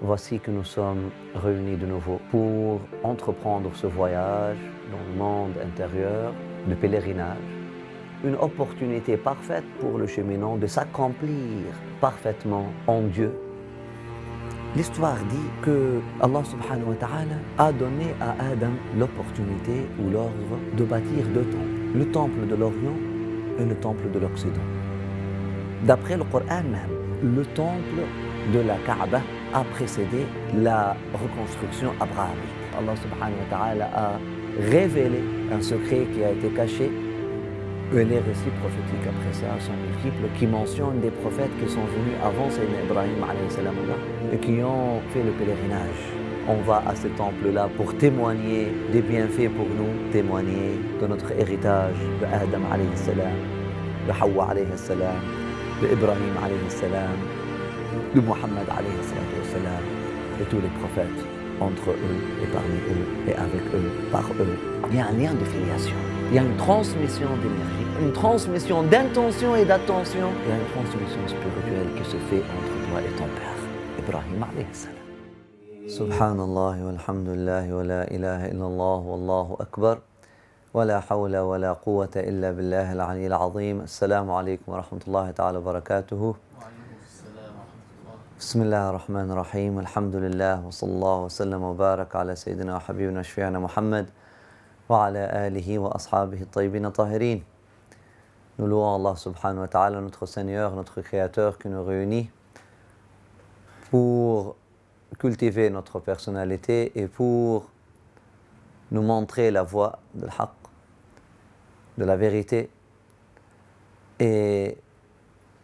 Voici que nous sommes réunis de nouveau pour entreprendre ce voyage dans le monde intérieur, le pèlerinage. Une opportunité parfaite pour le cheminant de s'accomplir parfaitement en Dieu. L'histoire dit que Allah subhanahu wa ta'ala a donné à Adam l'opportunité ou l'ordre de bâtir deux temples. Le temple de l'Orient et le temple de l'Occident. D'après le Coran même, le temple de la Kaaba a précédé la reconstruction abrahamique. Allah subhanahu wa ta'ala a révélé un secret qui a été caché. Et les récits prophétiques après ça sont multiples qui mentionnent des prophètes qui sont venus avant Sayyidina Ibrahim alayhi salam et qui ont fait le pèlerinage. On va à ce temple-là pour témoigner des bienfaits pour nous, témoigner de notre héritage de Adam alayhi salam, de Hawa alayhi salam, de Ibrahim alayhi salam, de Muhammad alayhi salam, et tous les prophètes entre eux et parmi eux et avec eux, par eux. Il y a un lien de filiation, il y a une transmission d'énergie, une transmission d'intention et d'attention, il y a une transmission spirituelle qui se fait entre toi et ton père, Ibrahim alayhi salam. Subhanallah walhamdulillah wa la ilaha illallah wallahu akbar wa la hawla wa la quwwata illa billah al-ali al-azim. Assalamu alaikum wa rahmatullahi ta'ala wa barakatuhu. بسم الله الرحمن الرحيم الحمد لله وصلى الله وسلم وبارك على سيدنا وحبيبنا وشفيعنا محمد وعلى آله وأصحابه الطيبين الطاهرين. Nous louons Allah subhanahu wa ta'ala, notre Seigneur, notre Créateur qui nous réunit pour cultiver notre personnalité et pour nous montrer la voie de l'haq, de la vérité. Et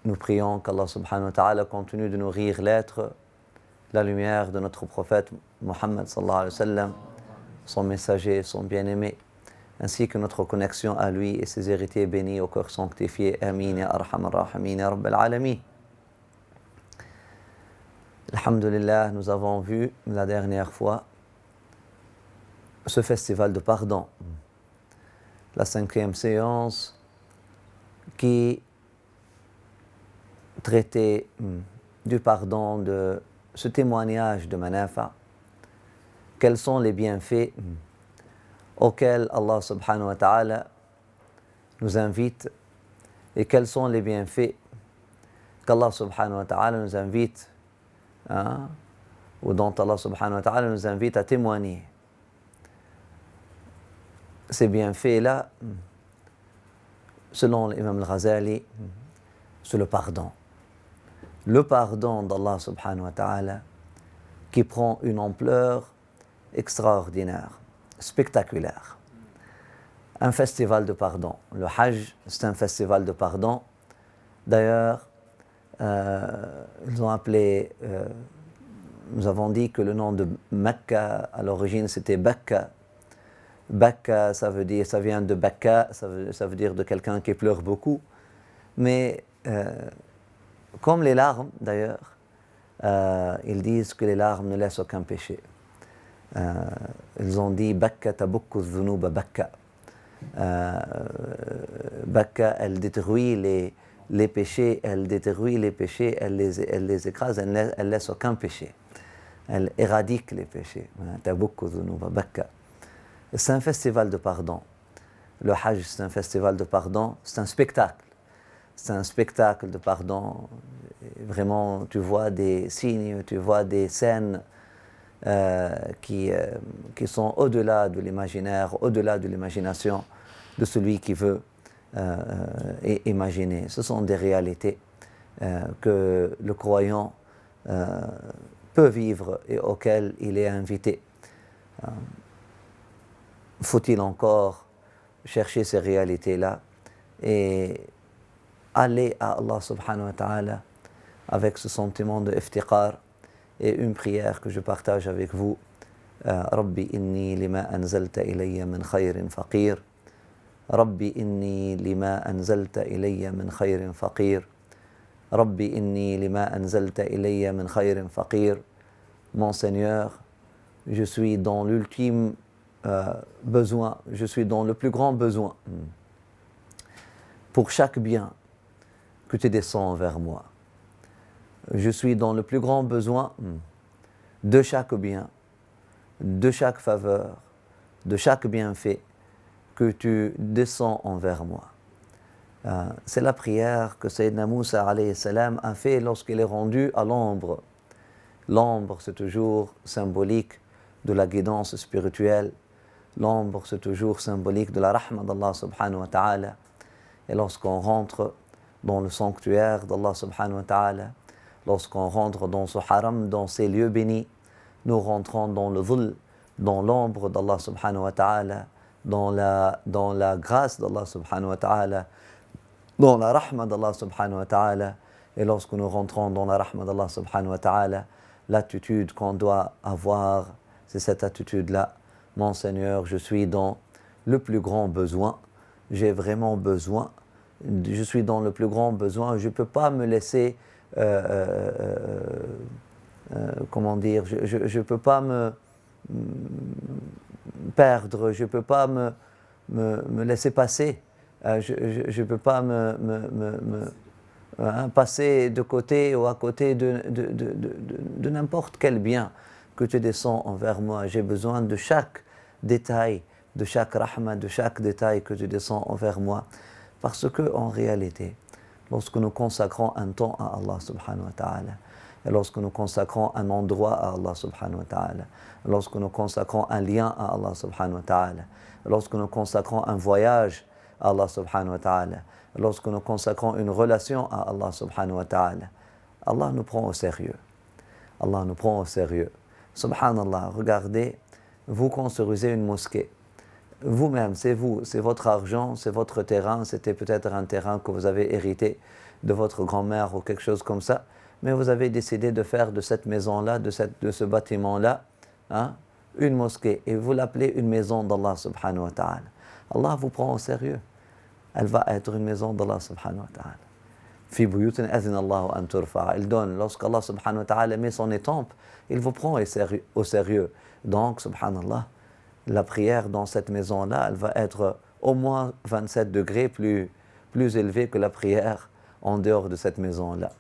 nous prions qu'Allah subhanahu wa ta'ala continue de nourrir l'être, la lumière de notre prophète Muhammad sallallahu alayhi wa sallam, son messager, son bien-aimé, ainsi que notre connexion à lui et ses héritiers bénis au cœur sanctifié. Amin ya arhamar rahimin ya rabbal alamin. Alhamdulillah, nous avons vu la dernière fois ce festival de pardon, la 5e séance qui traitait du pardon, de ce témoignage de Manafa. Quels sont les bienfaits auxquels Allah subhanahu wa ta'ala nous invite et quels sont les bienfaits qu'Allah subhanahu wa ta'ala nous invite ou dont Allah subhanahu wa ta'ala nous invite à témoigner. Ces bienfaits-là, selon l'imam al-Ghazali, c'est le pardon. Le pardon d'Allah subhanahu wa ta'ala qui prend une ampleur extraordinaire, spectaculaire. Un festival de pardon. Le Hajj, c'est un festival de pardon. D'ailleurs, ils ont appelé, nous avons dit que le nom de Mecca, à l'origine, c'était Bakka. Bakka, ça vient de Bakka, ça veut dire de quelqu'un qui pleure beaucoup. Mais comme les larmes, d'ailleurs, ils disent que les larmes ne laissent aucun péché. Ils ont dit Bakka tabukku dhunuba Bakka. Bakka, elle détruit les péchés, elle les écrase, elle laisse aucun péché. Elle éradique les péchés. Tabukku dhunuba Bakka. C'est un festival de pardon. Le Hajj, c'est un festival de pardon, c'est un spectacle. C'est un spectacle de pardon. Vraiment, tu vois des signes, tu vois des scènes qui sont au-delà de l'imaginaire, au-delà de l'imagination de celui qui veut imaginer. Ce sont des réalités que le croyant peut vivre et auxquelles il est invité. Faut-il encore chercher ces réalités-là et aller à Allah subhanahu wa ta'ala avec ce sentiment de iftiqar et une prière que je partage avec vous. Rabbi inni lima anzalta ilayya min khayrin faqir. Rabbi inni lima anzalta ilayya min khayrin faqir. Rabbi inni lima anzalta ilayya min khayrin faqir. Mon Seigneur, je suis dans l'ultime besoin, je suis dans le plus grand besoin pour chaque bien que tu descends vers moi. Je suis dans le plus grand besoin de chaque bien, de chaque faveur, de chaque bienfait que tu descends envers moi. C'est la prière que Sayyidina Moussa alayhi salam a fait lorsqu'il est rendu à l'ombre. L'ombre, c'est toujours symbolique de la guidance spirituelle. L'ombre, c'est toujours symbolique de la rahma d'Allah subhanahu wa ta'ala. Et lorsqu'on rentre dans le sanctuaire d'Allah subhanahu wa ta'ala, lorsqu'on rentre dans ce haram, dans ces lieux bénis, nous rentrons dans le dhul, dans l'ombre d'Allah subhanahu wa ta'ala, dans la grâce d'Allah subhanahu wa ta'ala, dans la rahma d'Allah subhanahu wa ta'ala. Et lorsque nous rentrons dans la rahma d'Allah subhanahu wa ta'ala, l'attitude qu'on doit avoir, c'est cette attitude-là. Mon Seigneur, je suis dans le plus grand besoin, j'ai vraiment besoin, je suis dans le plus grand besoin, je ne peux pas me laisser, comment dire, je ne peux pas me perdre, je ne peux pas me laisser passer, je ne peux pas passer de côté ou à côté de n'importe quel bien que tu descends envers moi. J'ai besoin de chaque détail, de chaque rahma, de chaque détail que tu descends envers moi. Parce que en réalité, lorsque nous consacrons un temps à Allah subhanahu wa ta'ala, et lorsque nous consacrons un endroit à Allah subhanahu wa ta'ala, lorsque nous consacrons un lien à Allah subhanahu wa ta'ala, lorsque nous consacrons un voyage à Allah subhanahu wa ta'ala, lorsque nous consacrons une relation à Allah subhanahu wa ta'ala, Allah nous prend au sérieux. Allah nous prend au sérieux. Subhanallah, regardez, vous construisez une mosquée. Vous-même, c'est vous, c'est votre argent, c'est votre terrain, c'était peut-être un terrain que vous avez hérité de votre grand-mère ou quelque chose comme ça, mais vous avez décidé de faire de cette maison-là, de ce bâtiment-là, une mosquée, et vous l'appelez une maison d'Allah subhanahu wa ta'ala. Allah vous prend au sérieux. Elle va être une maison d'Allah subhanahu wa ta'ala. Fi buyutin azina Allahu an turfa. Il donne, lorsqu'Allah subhanahu wa ta'ala met son étampe, il vous prend au sérieux. Donc, subhanallah, la prière dans cette maison-là, elle va être au moins 27 degrés plus élevée que la prière en dehors de cette maison-là.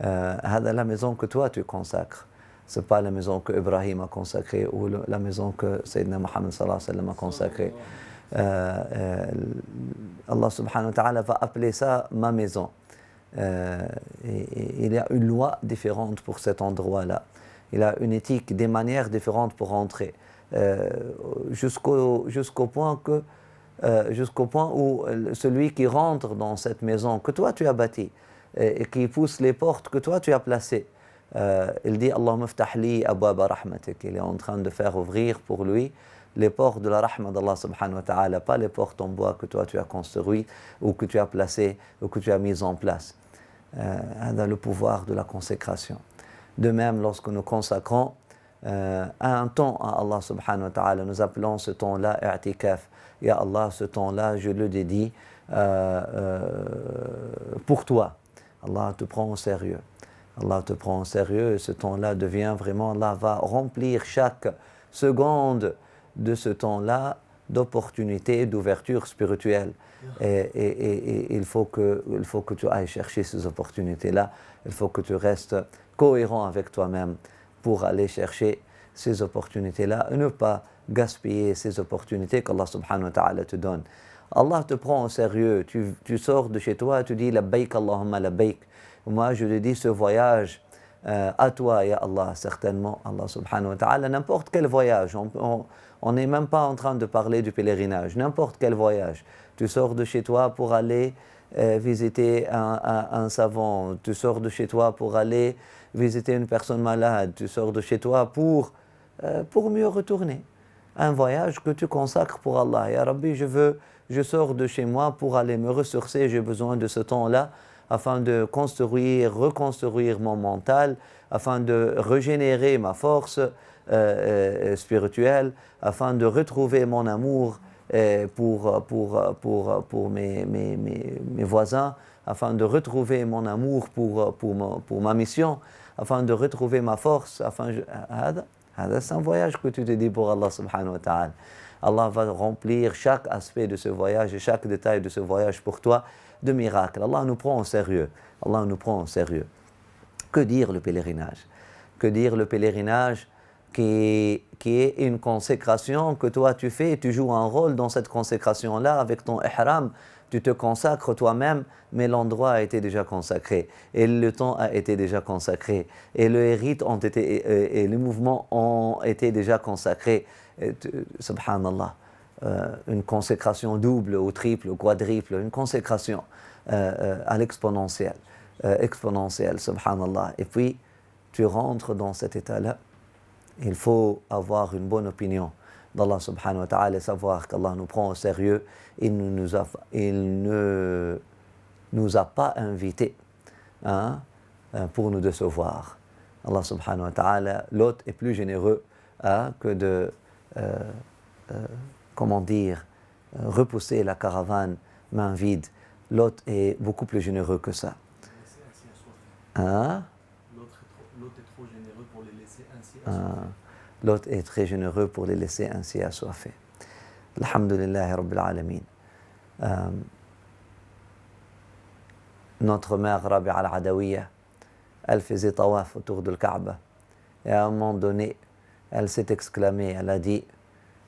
La maison que toi tu consacres. Ce n'est pas la maison que Ibrahim a consacrée ou la maison que Sayyidina Muhammad sallallahu alayhi wa sallam a consacrée. Allah subhanahu wa ta'ala va appeler ça ma maison. Il y a une loi différente pour cet endroit-là. Il a une éthique, des manières différentes pour entrer. Jusqu'au point où celui qui rentre dans cette maison que toi tu as bâtie et qui pousse les portes que toi tu as placées, il dit Allahumma ftah li abwaba rahmatik. Il est en train de faire ouvrir pour lui les portes de la rahma d'Allah subhanahu wa ta'ala, pas les portes en bois que toi tu as construites ou que tu as placées ou que tu as mises en place. Le pouvoir de la consécration. De même, lorsque nous consacrons un temps à Allah subhanahu wa ta'ala, nous appelons ce temps-là i'tikaf. Ya Allah, ce temps-là, je le dédie pour toi. Allah te prend au sérieux. Allah te prend au sérieux et ce temps-là devient vraiment, Allah va remplir chaque seconde de ce temps-là d'opportunités, d'ouverture spirituelle. Et il faut que tu ailles chercher ces opportunités-là. Il faut que tu restes cohérent avec toi-même pour aller chercher ces opportunités-là et ne pas gaspiller ces opportunités qu'Allah subhanahu wa ta'ala te donne. Allah te prend au sérieux. Tu sors de chez toi, tu dis labbaik Allahumma labbaik. Moi, je lui dis ce voyage à toi, ya Allah, certainement, Allah subhanahu wa ta'ala, n'importe quel voyage. On n'est même pas en train de parler du pèlerinage, n'importe quel voyage. Tu sors de chez toi pour aller visiter un savant, tu sors de chez toi pour aller visiter une personne malade, tu sors de chez toi pour mieux retourner. Un voyage que tu consacres pour Allah. Ya Rabbi, je sors de chez moi pour aller me ressourcer, j'ai besoin de ce temps-là afin de reconstruire mon mental, afin de régénérer ma force spirituelle, afin de retrouver mon amour pour mes voisins, afin de retrouver mon amour pour ma mission, afin de retrouver ma force. C'est un voyage que tu te dis pour Allah subhanahu wa ta'ala. Allah va remplir chaque aspect de ce voyage et chaque détail de ce voyage pour toi de miracles. Allah nous prend au sérieux. Allah nous prend au sérieux. Que dire le pèlerinage? Que dire le pèlerinage? qui est une consécration que toi tu fais, tu joues un rôle dans cette consécration-là avec ton ihram, tu te consacres toi-même, mais l'endroit a été déjà consacré, et le temps a été déjà consacré, et les rites ont été, et les mouvements ont été déjà consacrés. Subhanallah, une consécration double ou triple ou quadruple, une consécration à l'exponentielle, exponentielle, subhanallah. Et puis, tu rentres dans cet état-là. Il faut avoir une bonne opinion d'Allah subhanahu wa ta'ala et savoir qu'Allah nous prend au sérieux. Il ne nous a pas invités pour nous décevoir. Allah subhanahu wa ta'ala, l'hôte est plus généreux que de, comment dire, repousser la caravane main vide. L'hôte est beaucoup plus généreux que ça. L'hôte est trop généreux pour les laisser ainsi assoiffés. L'hôte est très généreux pour les laisser ainsi assoiffés. Alhamdulillah Rabbil Alamin. Notre mère Rabi'a al-Adawiyya, elle faisait tawaf autour de Kaaba. Et à un moment donné, elle s'est exclamée, elle a dit,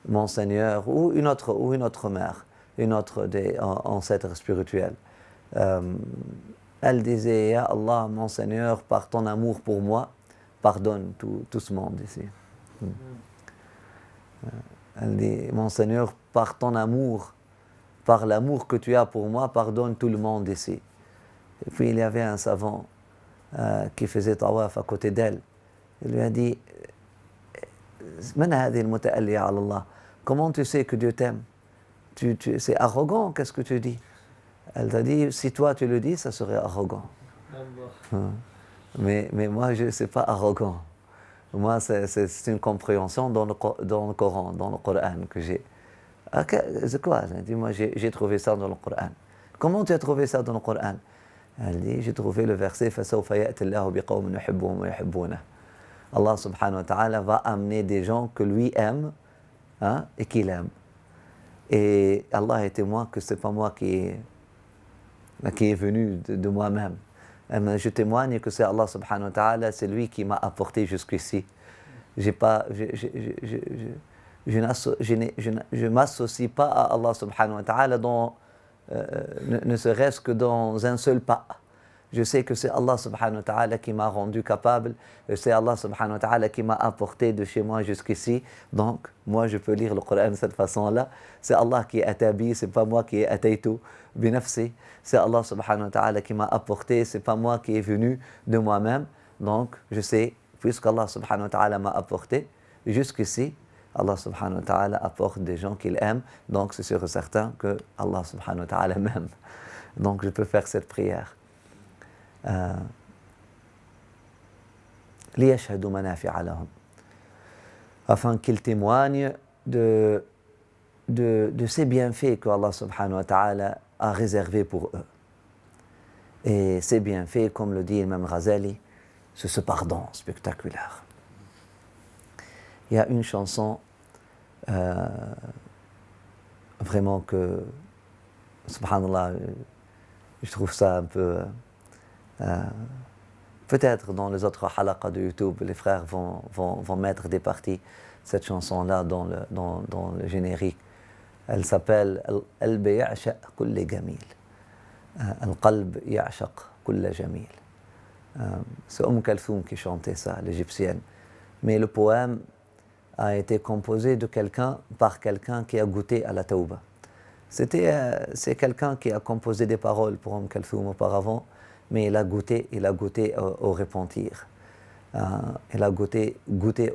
mon Seigneur, ou une autre mère, une autre des ancêtres spirituels. Elle disait, Ya Allah, mon Seigneur, par ton amour pour moi, pardonne tout ce monde ici. Elle dit, mon Seigneur, par ton amour, par l'amour que tu as pour moi, pardonne tout le monde ici. Et puis il y avait un savant qui faisait tawaf à côté d'elle. Il lui a dit, comment tu sais que Dieu t'aime? C'est arrogant, qu'est-ce que tu dis? Elle t'a dit, si toi tu le dis, ça serait arrogant. Mais moi, c'est pas arrogant. Moi, c'est une compréhension dans le Coran, dans le Coran que j'ai. C'est quoi? Elle dit, moi, j'ai trouvé ça dans le Coran. Comment tu as trouvé ça dans le Coran? Elle dit, j'ai trouvé le verset فَسَوْفَ يَأْتِ اللَّهُ بِقَوْمٍ يُحِبُّهُمْ وَيُحِبُّونَهُ. Allah subhanahu wa ta'ala va amener des gens que lui aime et qu'il aime. Et Allah est témoin que ce n'est pas moi qui est venu de moi-même. Je témoigne que c'est Allah subhanahu wa ta'ala, c'est lui qui m'a apporté jusqu'ici. Je ne m'associe pas à Allah subhanahu wa ta'ala ne serait-ce que dans un seul pas. Je sais que c'est Allah subhanahu wa ta'ala qui m'a rendu capable, c'est Allah subhanahu wa ta'ala qui m'a apporté de chez moi jusqu'ici, donc moi je peux lire le Coran de cette façon-là. C'est Allah qui est atabi, c'est pas moi qui est ataytu binafsi. C'est Allah subhanahu wa ta'ala qui m'a apporté, c'est pas moi qui est venu de moi-même. Donc je sais, puisqu'Allah subhanahu wa ta'ala m'a apporté jusqu'ici, Allah subhanahu wa ta'ala apporte des gens qu'il aime, donc c'est sûr et certain que Allah subhanahu wa ta'ala m'aime. Donc je peux faire cette prière. ليشهدوا منافع لهم, afin qu'ils témoignent de ces bienfaits que Allah subhanahu wa ta'ala a réservés pour eux. Et ces bienfaits, comme le dit Imam Ghazali, c'est ce pardon spectaculaire. Il y a une chanson vraiment que, subhanallah, je trouve ça un peu... peut-être dans les autres halaqa de YouTube, les frères vont mettre des parties, cette chanson-là dans le générique. Elle s'appelle « Al-qalb ya'shaq kull jamil ». Al-qalb ya'shaq kull jamil. C'est Kalthoum qui chantait ça, l'égyptienne. Mais le poème a été composé par quelqu'un qui a goûté à la tauba. C'est quelqu'un qui a composé des paroles pour Kalthoum auparavant, mais il a goûté au repentir. Il a goûté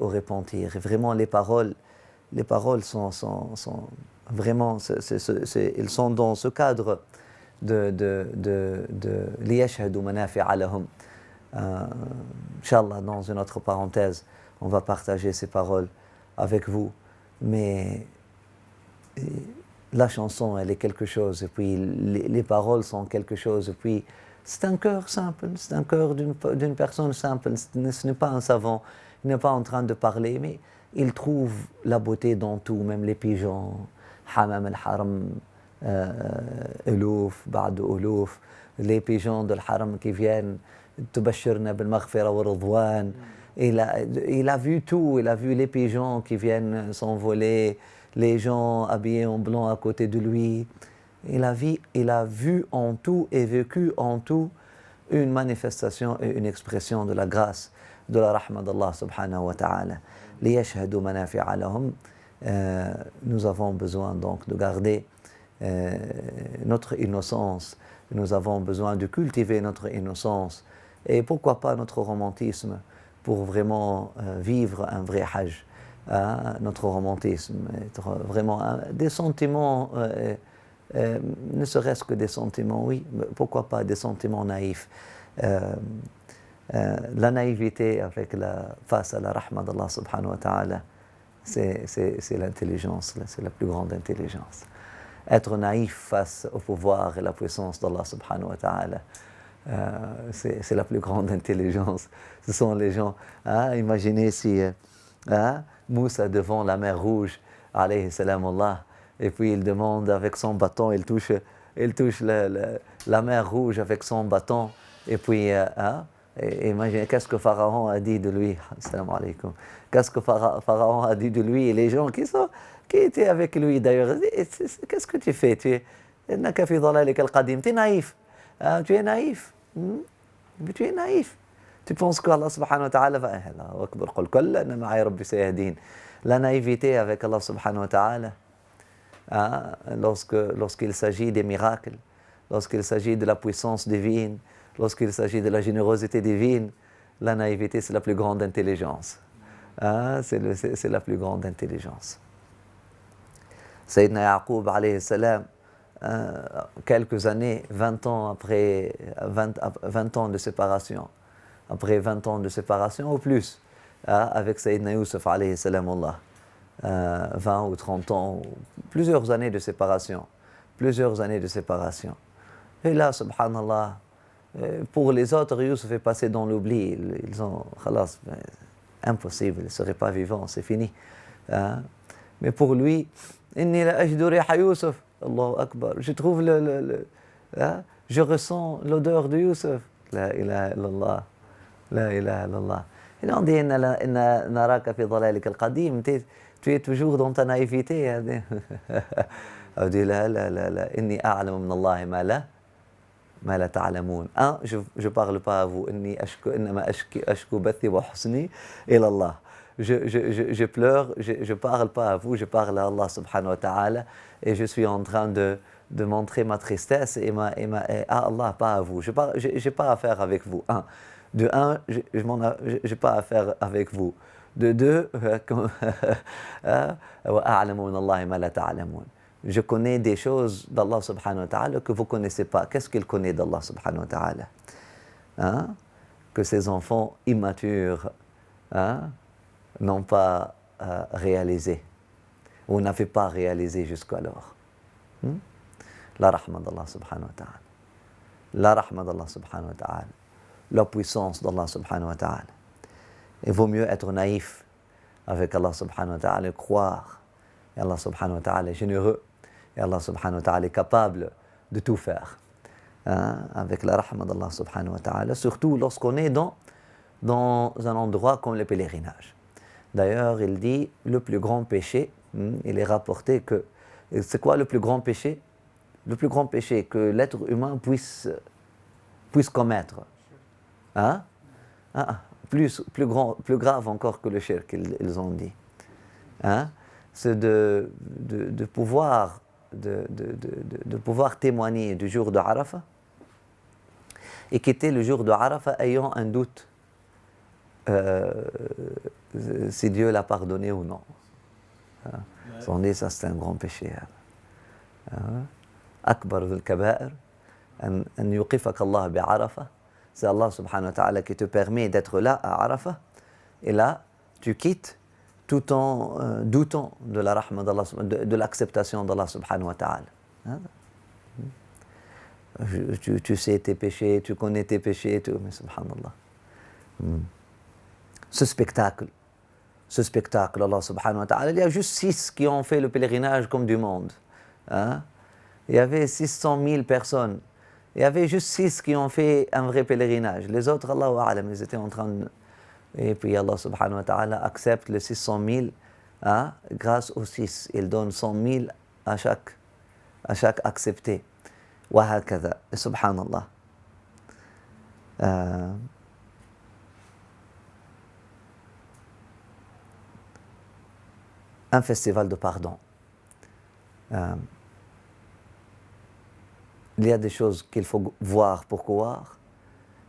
au repentir. Et vraiment, les paroles sont vraiment, ils sont dans ce cadre de liyashhadu manafi'a lahum. Inch'Allah, dans une autre parenthèse, on va partager ces paroles avec vous. Mais la chanson, elle est quelque chose, et puis les paroles sont quelque chose, et puis c'est un cœur simple, c'est un cœur d'une personne simple. Ce n'est pas un savant, il n'est pas en train de parler, mais il trouve la beauté dans tout, même les pigeons. Hamam al-Haram, Ulouf, Ba'd Ulouf, les pigeons de l'Haram qui viennent, Tubashirna bil-Maghfira wa Ridwan, il a vu tout, il a vu les pigeons qui viennent s'envoler, les gens habillés en blanc à côté de lui. Il a vu en tout et vécu en tout une manifestation et une expression de la grâce, de la rahma d'Allah subhanahu wa ta'ala. لِيَشْهَدُوا مَنَافِعَ لَهُمْ. Nous avons besoin donc de garder notre innocence, nous avons besoin de cultiver notre innocence et pourquoi pas notre romantisme pour vraiment vivre un vrai hajj. Notre romantisme, être vraiment des sentiments, ne serait-ce que des sentiments, oui, pourquoi pas des sentiments naïfs. La naïveté face à la rahma d'Allah subhanahu wa ta'ala, c'est l'intelligence, c'est la plus grande intelligence. Être naïf face au pouvoir et la puissance d'Allah subhanahu wa ta'ala, c'est la plus grande intelligence. Ce sont les gens, imaginez si Moussa devant la mer Rouge, alayhi salam Allah, et puis il demande avec son bâton, il touche la mer Rouge avec son bâton, et puis imaginez qu'est-ce que Pharaon a dit de lui, assalamu alaikum, qu'est-ce que Pharaon a dit de lui, et les gens qui étaient avec lui d'ailleurs, qu'est-ce que tu fais, tu es naïf, tu es naïf, mais tu es naïf. Tu penses qu'Allah subhanahu wa ta'ala va... La naïveté avec Allah subhanahu wa ta'ala, lorsqu'il s'agit des miracles, lorsqu'il s'agit de la puissance divine, lorsqu'il s'agit de la générosité divine, la naïveté c'est la plus grande intelligence. C'est la plus grande intelligence. Sayyidina Yaqub alayhi salam, quelques années, 20 ans après 20 ans de séparation, après 20 ans de séparation ou plus, avec Sayyidina Yusuf alayhi salam Allah, 20 ou 30 ans, plusieurs années de séparation. Et là, subhanallah, pour les autres, Yusuf est passé dans l'oubli, ils ont, khalas, impossible, il ne serait pas vivant, c'est fini. Mais pour lui, inni la ajdu riha Yusuf, Allahu Akbar, je trouve je ressens l'odeur de Yusuf, la ilaha illallah. La ilaha illallah. Et on dit, inna naraka fi dhalalika al-qadim, tu es toujours dans ta naïveté. On dit, la, inni a'lamu min Allah ma la ta'lamoun. Je ne parle pas à vous, inni innama ashku bathi wa husni ila Allah. Je pleure, je ne parle pas à vous, je parle à Allah subhanahu wa ta'ala, et je suis en train de montrer ma tristesse et à Allah, pas à vous. Je n'ai pas affaire avec vous. De un, je n'ai pas affaire avec vous. De deux, je connais des choses d'Allah subhanahu wa ta'ala que vous ne connaissez pas. Qu'est-ce qu'il connaît d'Allah subhanahu wa ta'ala? Que ces enfants immatures n'ont pas réalisé, ou n'avaient pas réalisé jusqu'alors. La rahma d'Allah subhanahu wa ta'ala. La rahma d'Allah subhanahu wa ta'ala. La puissance d'Allah subhanahu wa ta'ala. Il vaut mieux être naïf avec Allah subhanahu wa ta'ala et croire. Et Allah subhanahu wa ta'ala est généreux. Et Allah subhanahu wa ta'ala est capable de tout faire. Avec la rahma d'Allah subhanahu wa ta'ala. Surtout lorsqu'on est dans un endroit comme le pèlerinage. D'ailleurs, il dit, le plus grand péché, il est rapporté que... C'est quoi le plus grand péché? Le plus grand péché que l'être humain puisse commettre. Plus grave encore que le shirk, ils ont dit. C'est de pouvoir témoigner du jour de Arafah et quitter le jour de Arafah ayant un doute si Dieu l'a pardonné ou non. Ils ont dit ça, c'est un grand péché. Akbar al-kaba'ir an yuqifaka Allah bi Arafah. C'est Allah subhanahu wa ta'ala qui te permet d'être là à Arafah. Et là, tu quittes tout en doutant de la rahma d'Allah, de l'acceptation d'Allah subhanahu wa ta'ala. Tu sais tes péchés, tu connais tes péchés, mais subhanallah. Ce spectacle, Allah subhanahu wa ta'ala, il y a juste 6 qui ont fait le pèlerinage comme du monde. Il y avait 600 000 personnes. Il y avait juste 6 qui ont fait un vrai pèlerinage. Les autres, Allahu a'lam, ils étaient en train Et puis Allah subhanahu wa ta'ala accepte les 600 000 grâce aux 6. Il donne 100 000 à chaque accepté. Wa hakadha. Subhanallah. Un festival de pardon. Il y a des choses qu'il faut voir pour croire,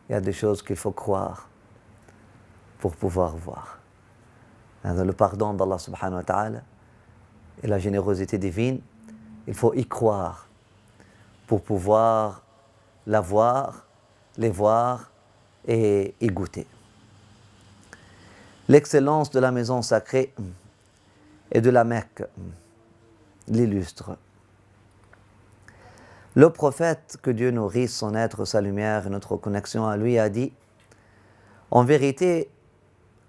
il y a des choses qu'il faut croire pour pouvoir voir. Le pardon d'Allah subhanahu wa ta'ala et la générosité divine, il faut y croire pour pouvoir la voir, les voir et y goûter. L'excellence de la maison sacrée et de la Mecque l'illustre. Le prophète, que Dieu nourrisse son être, sa lumière et notre connexion à lui, a dit: en vérité,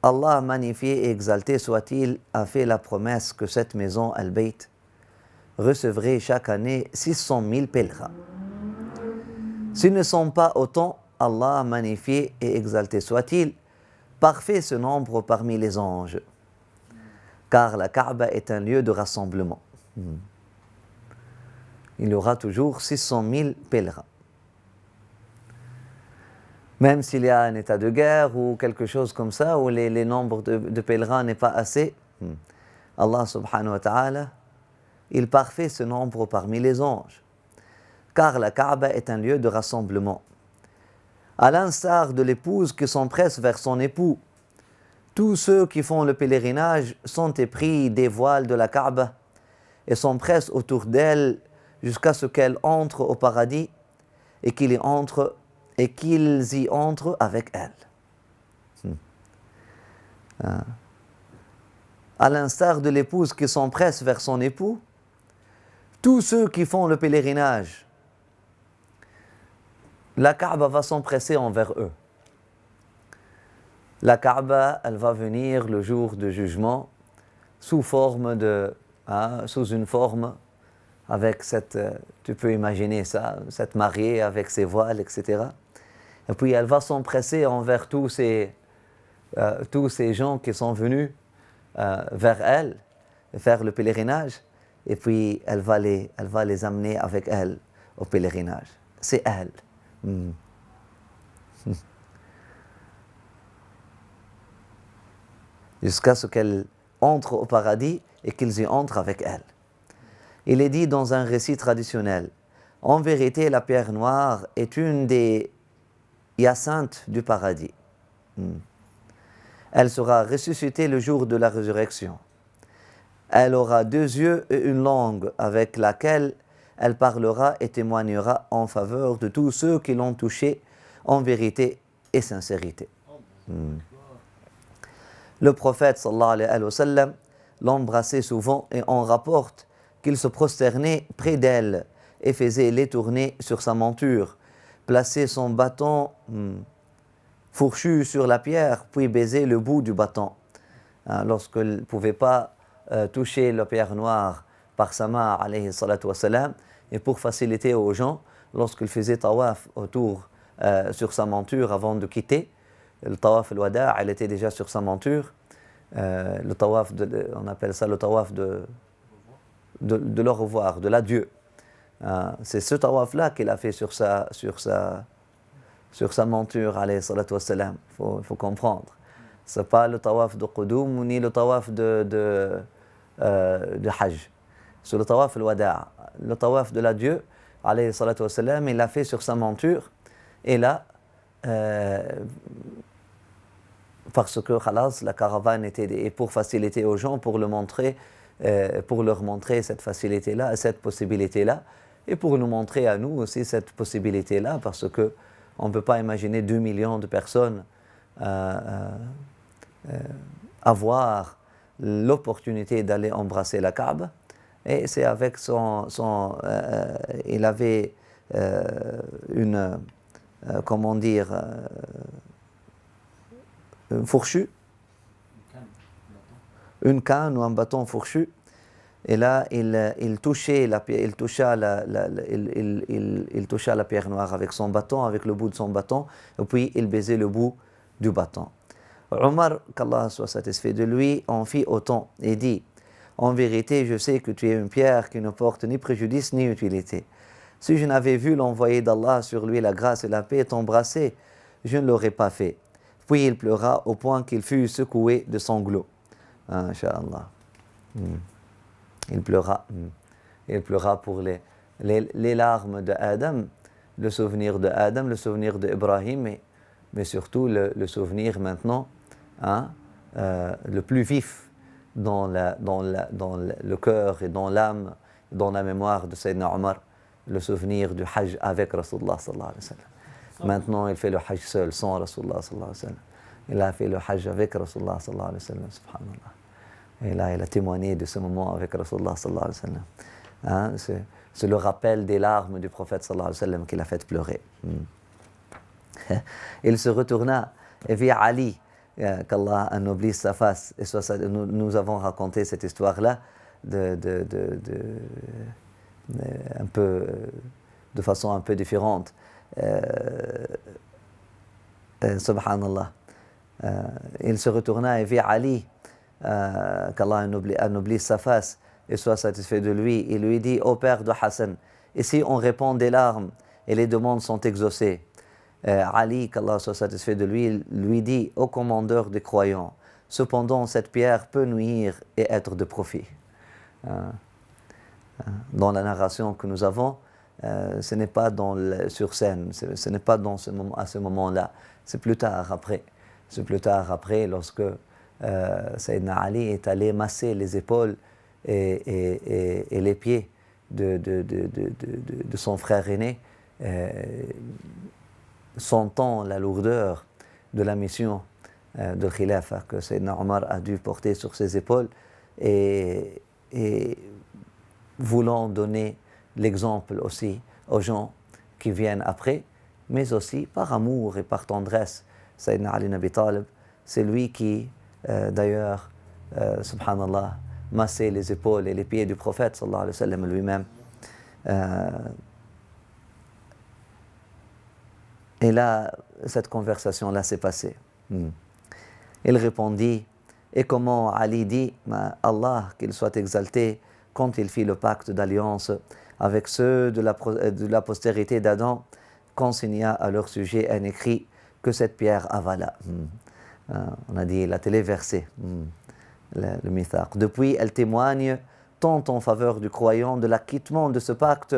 Allah magnifié et exalté soit-il a fait la promesse que cette maison, Al-Bayt, recevrait chaque année 600 000 pèlerins. S'ils ne sont pas autant, Allah magnifié et exalté soit-il, parfait ce nombre parmi les anges, car la Kaaba est un lieu de rassemblement. Il y aura toujours 600 000 pèlerins. Même s'il y a un état de guerre ou quelque chose comme ça, où les nombres de pèlerins n'est pas assez, Allah subhanahu wa ta'ala, il parfait ce nombre parmi les anges. Car la Kaaba est un lieu de rassemblement. À l'instar de l'épouse qui s'empresse vers son époux, tous ceux qui font le pèlerinage sont épris des voiles de la Kaaba et s'empressent autour d'elle jusqu'à ce qu'elle entre au paradis et qu'ils y entrent avec elle. À l'instar de l'épouse qui s'empresse vers son époux, tous ceux qui font le pèlerinage, la Kaaba va s'empresser envers eux. La Kaaba, elle va venir le jour du jugement sous une forme avec cette, tu peux imaginer ça, cette mariée avec ses voiles, etc. Et puis elle va s'empresser envers tous ces gens qui sont venus vers elle, faire le pèlerinage, et puis elle va les amener avec elle au pèlerinage. C'est elle. Jusqu'à ce qu'elle entre au paradis et qu'ils y entrent avec elle. Il est dit dans un récit traditionnel: en vérité, la pierre noire est une des hyacinthes du paradis. Elle sera ressuscitée le jour de la résurrection. Elle aura 2 yeux et une langue avec laquelle elle parlera et témoignera en faveur de tous ceux qui l'ont touchée en vérité et sincérité. Le prophète sallallahu alayhi wa sallam l'embrassait souvent et on rapporte qu'il se prosternait près d'elle et faisait les tourner sur sa monture, plaçait son bâton fourchu sur la pierre, puis baisait le bout du bâton. Lorsqu'il ne pouvait pas toucher la pierre noire par sa main, alayhi salatu wa salam, et pour faciliter aux gens, lorsqu'il faisait tawaf autour sur sa monture avant de quitter, le tawaf al-wada', elle était déjà sur sa monture. Le tawaf, on appelle ça le tawaf de l'au revoir, de l'adieu. C'est ce tawaf-là qu'il a fait sur sa monture, alayhi salatu wassalam. Il faut comprendre. Ce n'est pas le tawaf de Qudum ni le tawaf de Hajj. C'est le tawaf al-wada'. Le tawaf de l'adieu, alayhi salatu wassalam, il l'a fait sur sa monture. Et là, parce que khalas, la caravane était, et pour faciliter aux gens, pour leur montrer cette facilité-là, cette possibilité-là, et pour nous montrer à nous aussi cette possibilité-là, parce que on ne peut pas imaginer 2 millions de personnes avoir l'opportunité d'aller embrasser la Kaaba, et c'est avec il avait un fourchu, une canne ou un bâton fourchu, et là il toucha la pierre noire avec son bâton, avec le bout de son bâton, et puis il baisait le bout du bâton. Omar, qu'Allah soit satisfait de lui, en fit autant et dit: en vérité, je sais que tu es une pierre qui ne porte ni préjudice ni utilité. Si je n'avais vu l'envoyé d'Allah, sur lui la grâce et la paix, t'embrasser, je ne l'aurais pas fait. Puis il pleura au point qu'il fut secoué de sanglots. Inch'Allah. Il pleura. Il pleura pour les larmes de Adam, le souvenir de Adam, le souvenir d'Ibrahim, mais surtout le souvenir maintenant, le plus vif dans le cœur et dans l'âme, dans la mémoire de Sayyidina Omar, le souvenir du Hajj avec Rasulullah sallallahu alayhi wa sallam. Maintenant, il fait le Hajj seul, sans Rasulullah sallallahu alayhi wa sallam. Il a fait le Hajj avec Rasulullah sallallahu alayhi wa sallam, subhanallah. Et là, il a témoigné de ce moment avec Rasulullah sallallahu alayhi wa sallam. C'est le rappel des larmes du prophète sallallahu alayhi wa sallam qui l'a fait pleurer. Il se retourna et vit Ali, qu'Allah anoblisse sa face. Et nous avons raconté cette histoire-là un peu, de façon un peu différente. Subhanallah. Il se retourna et vit Ali, qu'Allah anoblisse sa face et soit satisfait de lui. Il lui dit: ô père de Hassan, ici on répand des larmes et les demandes sont exaucées. Ali, qu'Allah soit satisfait de lui, lui dit: ô commandeur des croyants, cependant cette pierre peut nuire et être de profit. Dans la narration que nous avons, ce n'est pas sur scène, ce n'est pas à ce moment-là, c'est plus tard après. C'est plus tard après, lorsque Sayyidina Ali est allé masser les épaules et les pieds de son frère aîné, sentant la lourdeur de la mission de Khilafa que Sayyidina Omar a dû porter sur ses épaules, et voulant donner l'exemple aussi aux gens qui viennent après, mais aussi par amour et par tendresse. Sayyidina Ali ibn Abi Talib, c'est lui qui, d'ailleurs, subhanallah, massait les épaules et les pieds du prophète sallallahu alayhi wa sallam lui-même. Et là, cette conversation-là s'est passée. Il répondit: et comment Ali dit, Allah, qu'il soit exalté, quand il fit le pacte d'alliance avec ceux de la postérité d'Adam, consigna à leur sujet un écrit que cette pierre avala. On a dit, il a téléversé le mithaq. Depuis, elle témoigne tant en faveur du croyant de l'acquittement de ce pacte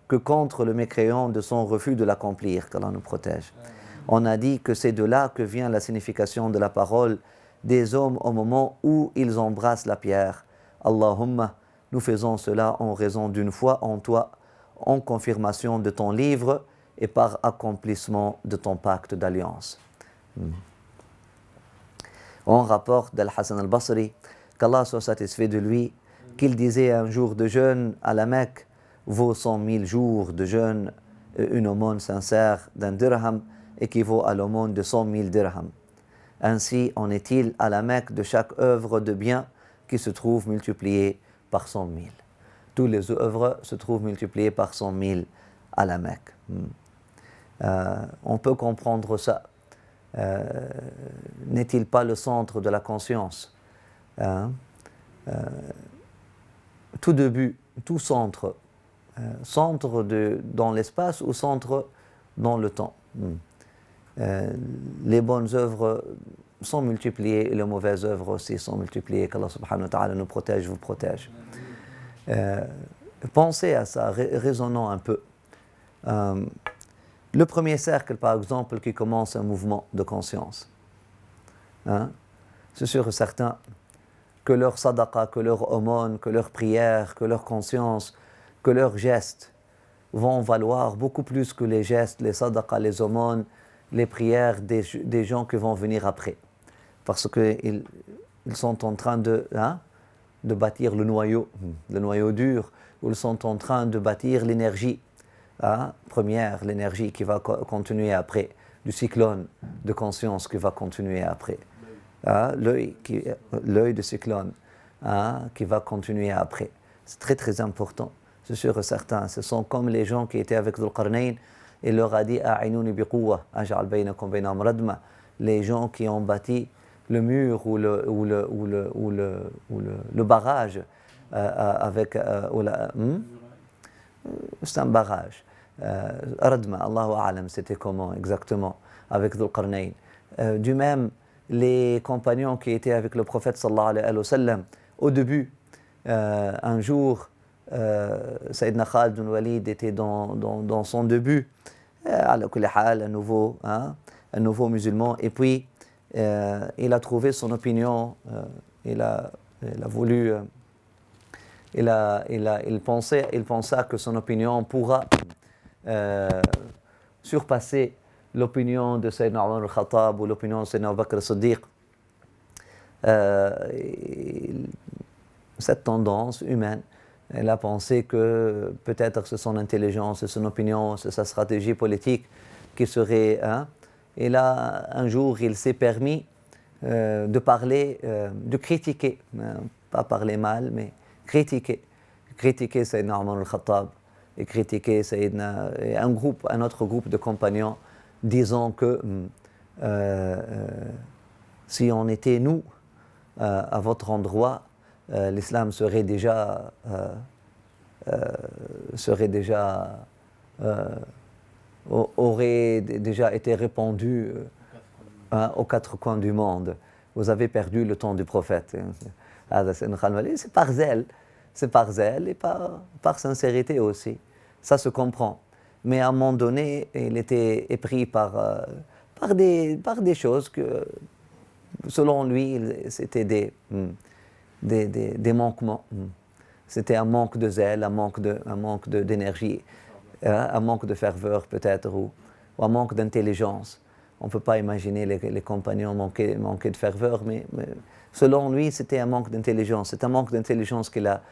que contre le mécréant de son refus de l'accomplir, qu'Allah nous protège. On a dit que c'est de là que vient la signification de la parole des hommes au moment où ils embrassent la pierre. Allahumma, nous faisons cela en raison d'une foi en toi, en confirmation de ton livre et par accomplissement de ton pacte d'alliance. On rapporte d'Al-Hassan al-Basri, qu'Allah soit satisfait de lui, qu'il disait: un jour de jeûne à la Mecque vaut 100 000 jours de jeûne, une aumône sincère d'un dirham équivaut à l'aumône de 100 000 dirhams. Ainsi en est-il à la Mecque de chaque œuvre de bien qui se trouve multipliée par 100 000. Toutes les œuvres se trouvent multipliées par 100 000 à la Mecque. On peut comprendre ça. N'est-il pas le centre de la conscience? Tout début, tout centre, centre dans l'espace ou centre dans le temps. Les bonnes œuvres sont multipliées et les mauvaises œuvres aussi sont multipliées. Qu'Allah subhanahu wa ta'ala nous protège, vous protège. Pensez à ça, raisonnons un peu. Le premier cercle, par exemple, qui commence un mouvement de conscience, c'est sûr et certain que leur sadaqa, que leur aumône, que leur prière, que leur conscience, que leurs gestes vont valoir beaucoup plus que les gestes, les sadaqa, les aumônes, les prières des gens qui vont venir après. Parce qu'ils sont en train de bâtir le noyau dur, où ils sont en train de bâtir l'énergie première, l'énergie qui va continuer après, du cyclone de conscience qui va continuer après. L'œil du cyclone qui va continuer après. C'est très très important, c'est sûr et certain. Ce sont comme les gens qui étaient avec Dhul Qarnayn, il leur a dit: A'inouni bi quwwa, aj'al baynakum baynahum radma. Les gens qui ont bâti le mur ou le barrage avec c'est un barrage. Radma, Allahu A'lam, c'était comment exactement avec Dhul Qarnayn. Du même, les compagnons qui étaient avec le prophète sallallahu alayhi wa sallam, au début, un jour, Sayyidina Khalid bin Walid était dans son début, ala kulli hal, un nouveau musulman, et puis il a trouvé son opinion, il a voulu, il pensa que son opinion pourra surpasser l'opinion de Sayyidina Omar al-Khattab ou l'opinion de Sayyidina Abu Bakr al-Siddiq. Cette tendance humaine, elle a pensé que peut-être c'est son intelligence, c'est son opinion, c'est sa stratégie politique qui serait... Et là, un jour, il s'est permis de parler, de critiquer, pas parler mal, mais critiquer Sayyidina Omar al-Khattab et critiquer Sayyidina, et un autre groupe de compagnons, disant que si on était nous à votre endroit, l'islam serait déjà aurait déjà été répandu aux quatre coins du monde. Vous avez perdu le temps du prophète. C'est par zèle et par sincérité aussi. Ça se comprend. Mais à un moment donné, il était épris par des choses que, selon lui, c'était des manquements. C'était un manque de zèle, un manque d'énergie, un manque de ferveur peut-être, ou un manque d'intelligence. On ne peut pas imaginer les compagnons manquer de ferveur, mais selon lui, c'était un manque d'intelligence. C'est un manque d'intelligence qu'il a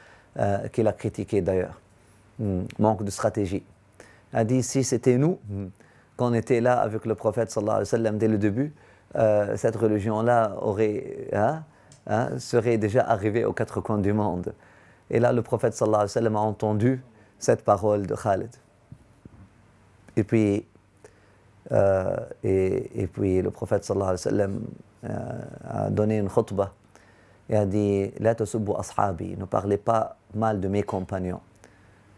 critiqué d'ailleurs. Manque de stratégie. Il a dit, si c'était nous, qu'on était là avec le prophète sallallahu alayhi wa sallam dès le début, cette religion-là serait déjà arrivée aux quatre coins du monde. Et là, le prophète sallallahu alayhi wa sallam a entendu cette parole de Khalid. Et puis le prophète sallallahu alayhi wa sallam a donné une khutbah et a dit, « La tasubbu ashabi » ne parlez pas mal de mes compagnons.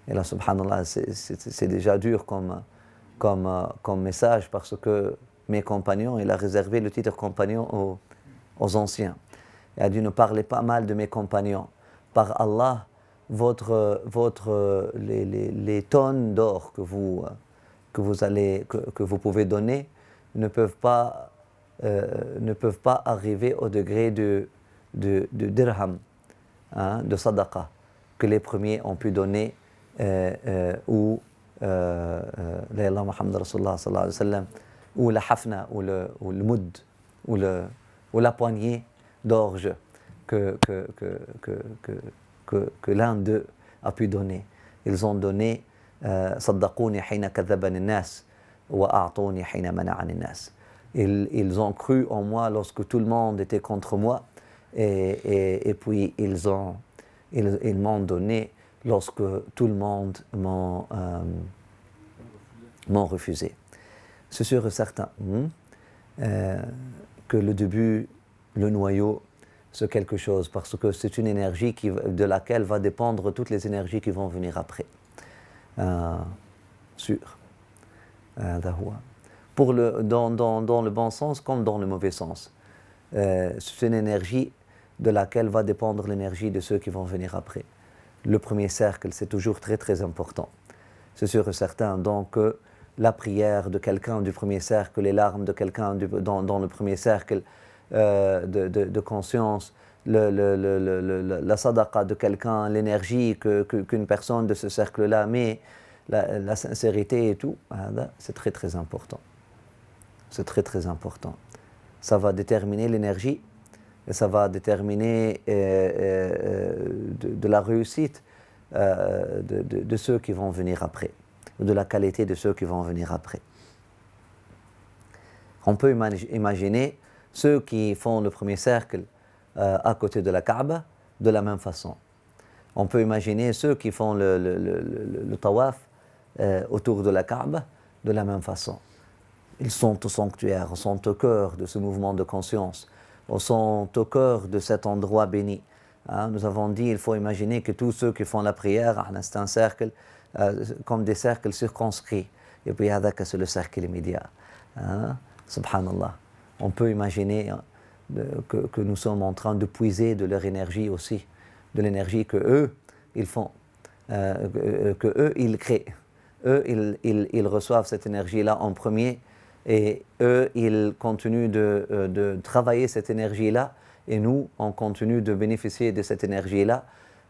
Et là, subhanallah, c'est déjà dur comme message, parce que mes compagnons, il a réservé le titre compagnon aux anciens. Il a dit, ne parlez pas mal de mes compagnons. Par Allah, les tonnes d'or que vous pouvez donner ne peuvent pas arriver au degré de dirham, de sadaqa, que les premiers ont pu donner, ou la Muhammad Rasulullah sallallahu alayhi wa sallam, ou la hafna, ou le moud, ou la poignée d'orge que l'un d'eux a pu donner. Ils ont donné saddaquni hina kadhabani an-nas wa a'tuni hina mana'ani an-nas. Ils ont cru en moi lorsque tout le monde était contre moi, et puis ils m'ont donné lorsque tout le monde m'ont refusé. C'est sûr et certain que le début, le noyau, c'est quelque chose, parce que c'est une énergie de laquelle va dépendre toutes les énergies qui vont venir après. Sûr. Dans le bon sens comme dans le mauvais sens. C'est une énergie de laquelle va dépendre l'énergie de ceux qui vont venir après. Le premier cercle, c'est toujours très très important. C'est sûr et certain. Donc, la prière de quelqu'un du premier cercle, les larmes de quelqu'un dans le premier cercle de conscience, la sadaqa de quelqu'un, l'énergie qu'une personne de ce cercle-là met, la sincérité et tout, c'est très très important. C'est très très important. Ça va déterminer l'énergie et ça va déterminer de la réussite de ceux qui vont venir après, ou de la qualité de ceux qui vont venir après. On peut imaginer ceux qui font le premier cercle à côté de la Kaaba de la même façon. On peut imaginer ceux qui font le tawaf autour de la Kaaba de la même façon. Ils sont au sanctuaire, sont au cœur de ce mouvement de conscience. sont au cœur de cet endroit béni. Nous avons dit, il faut imaginer que tous ceux qui font la prière, c'est un cercle, comme des cercles circonscrits. Et puis, c'est le cercle immédiat. Subhanallah. On peut imaginer que nous sommes en train de puiser de leur énergie aussi, de l'énergie que eux, ils font, que eux, ils créent. Eux, ils reçoivent cette énergie-là en premier, et eux, ils continuent de travailler cette énergie-là, et nous, on continue de bénéficier de cette énergie-là,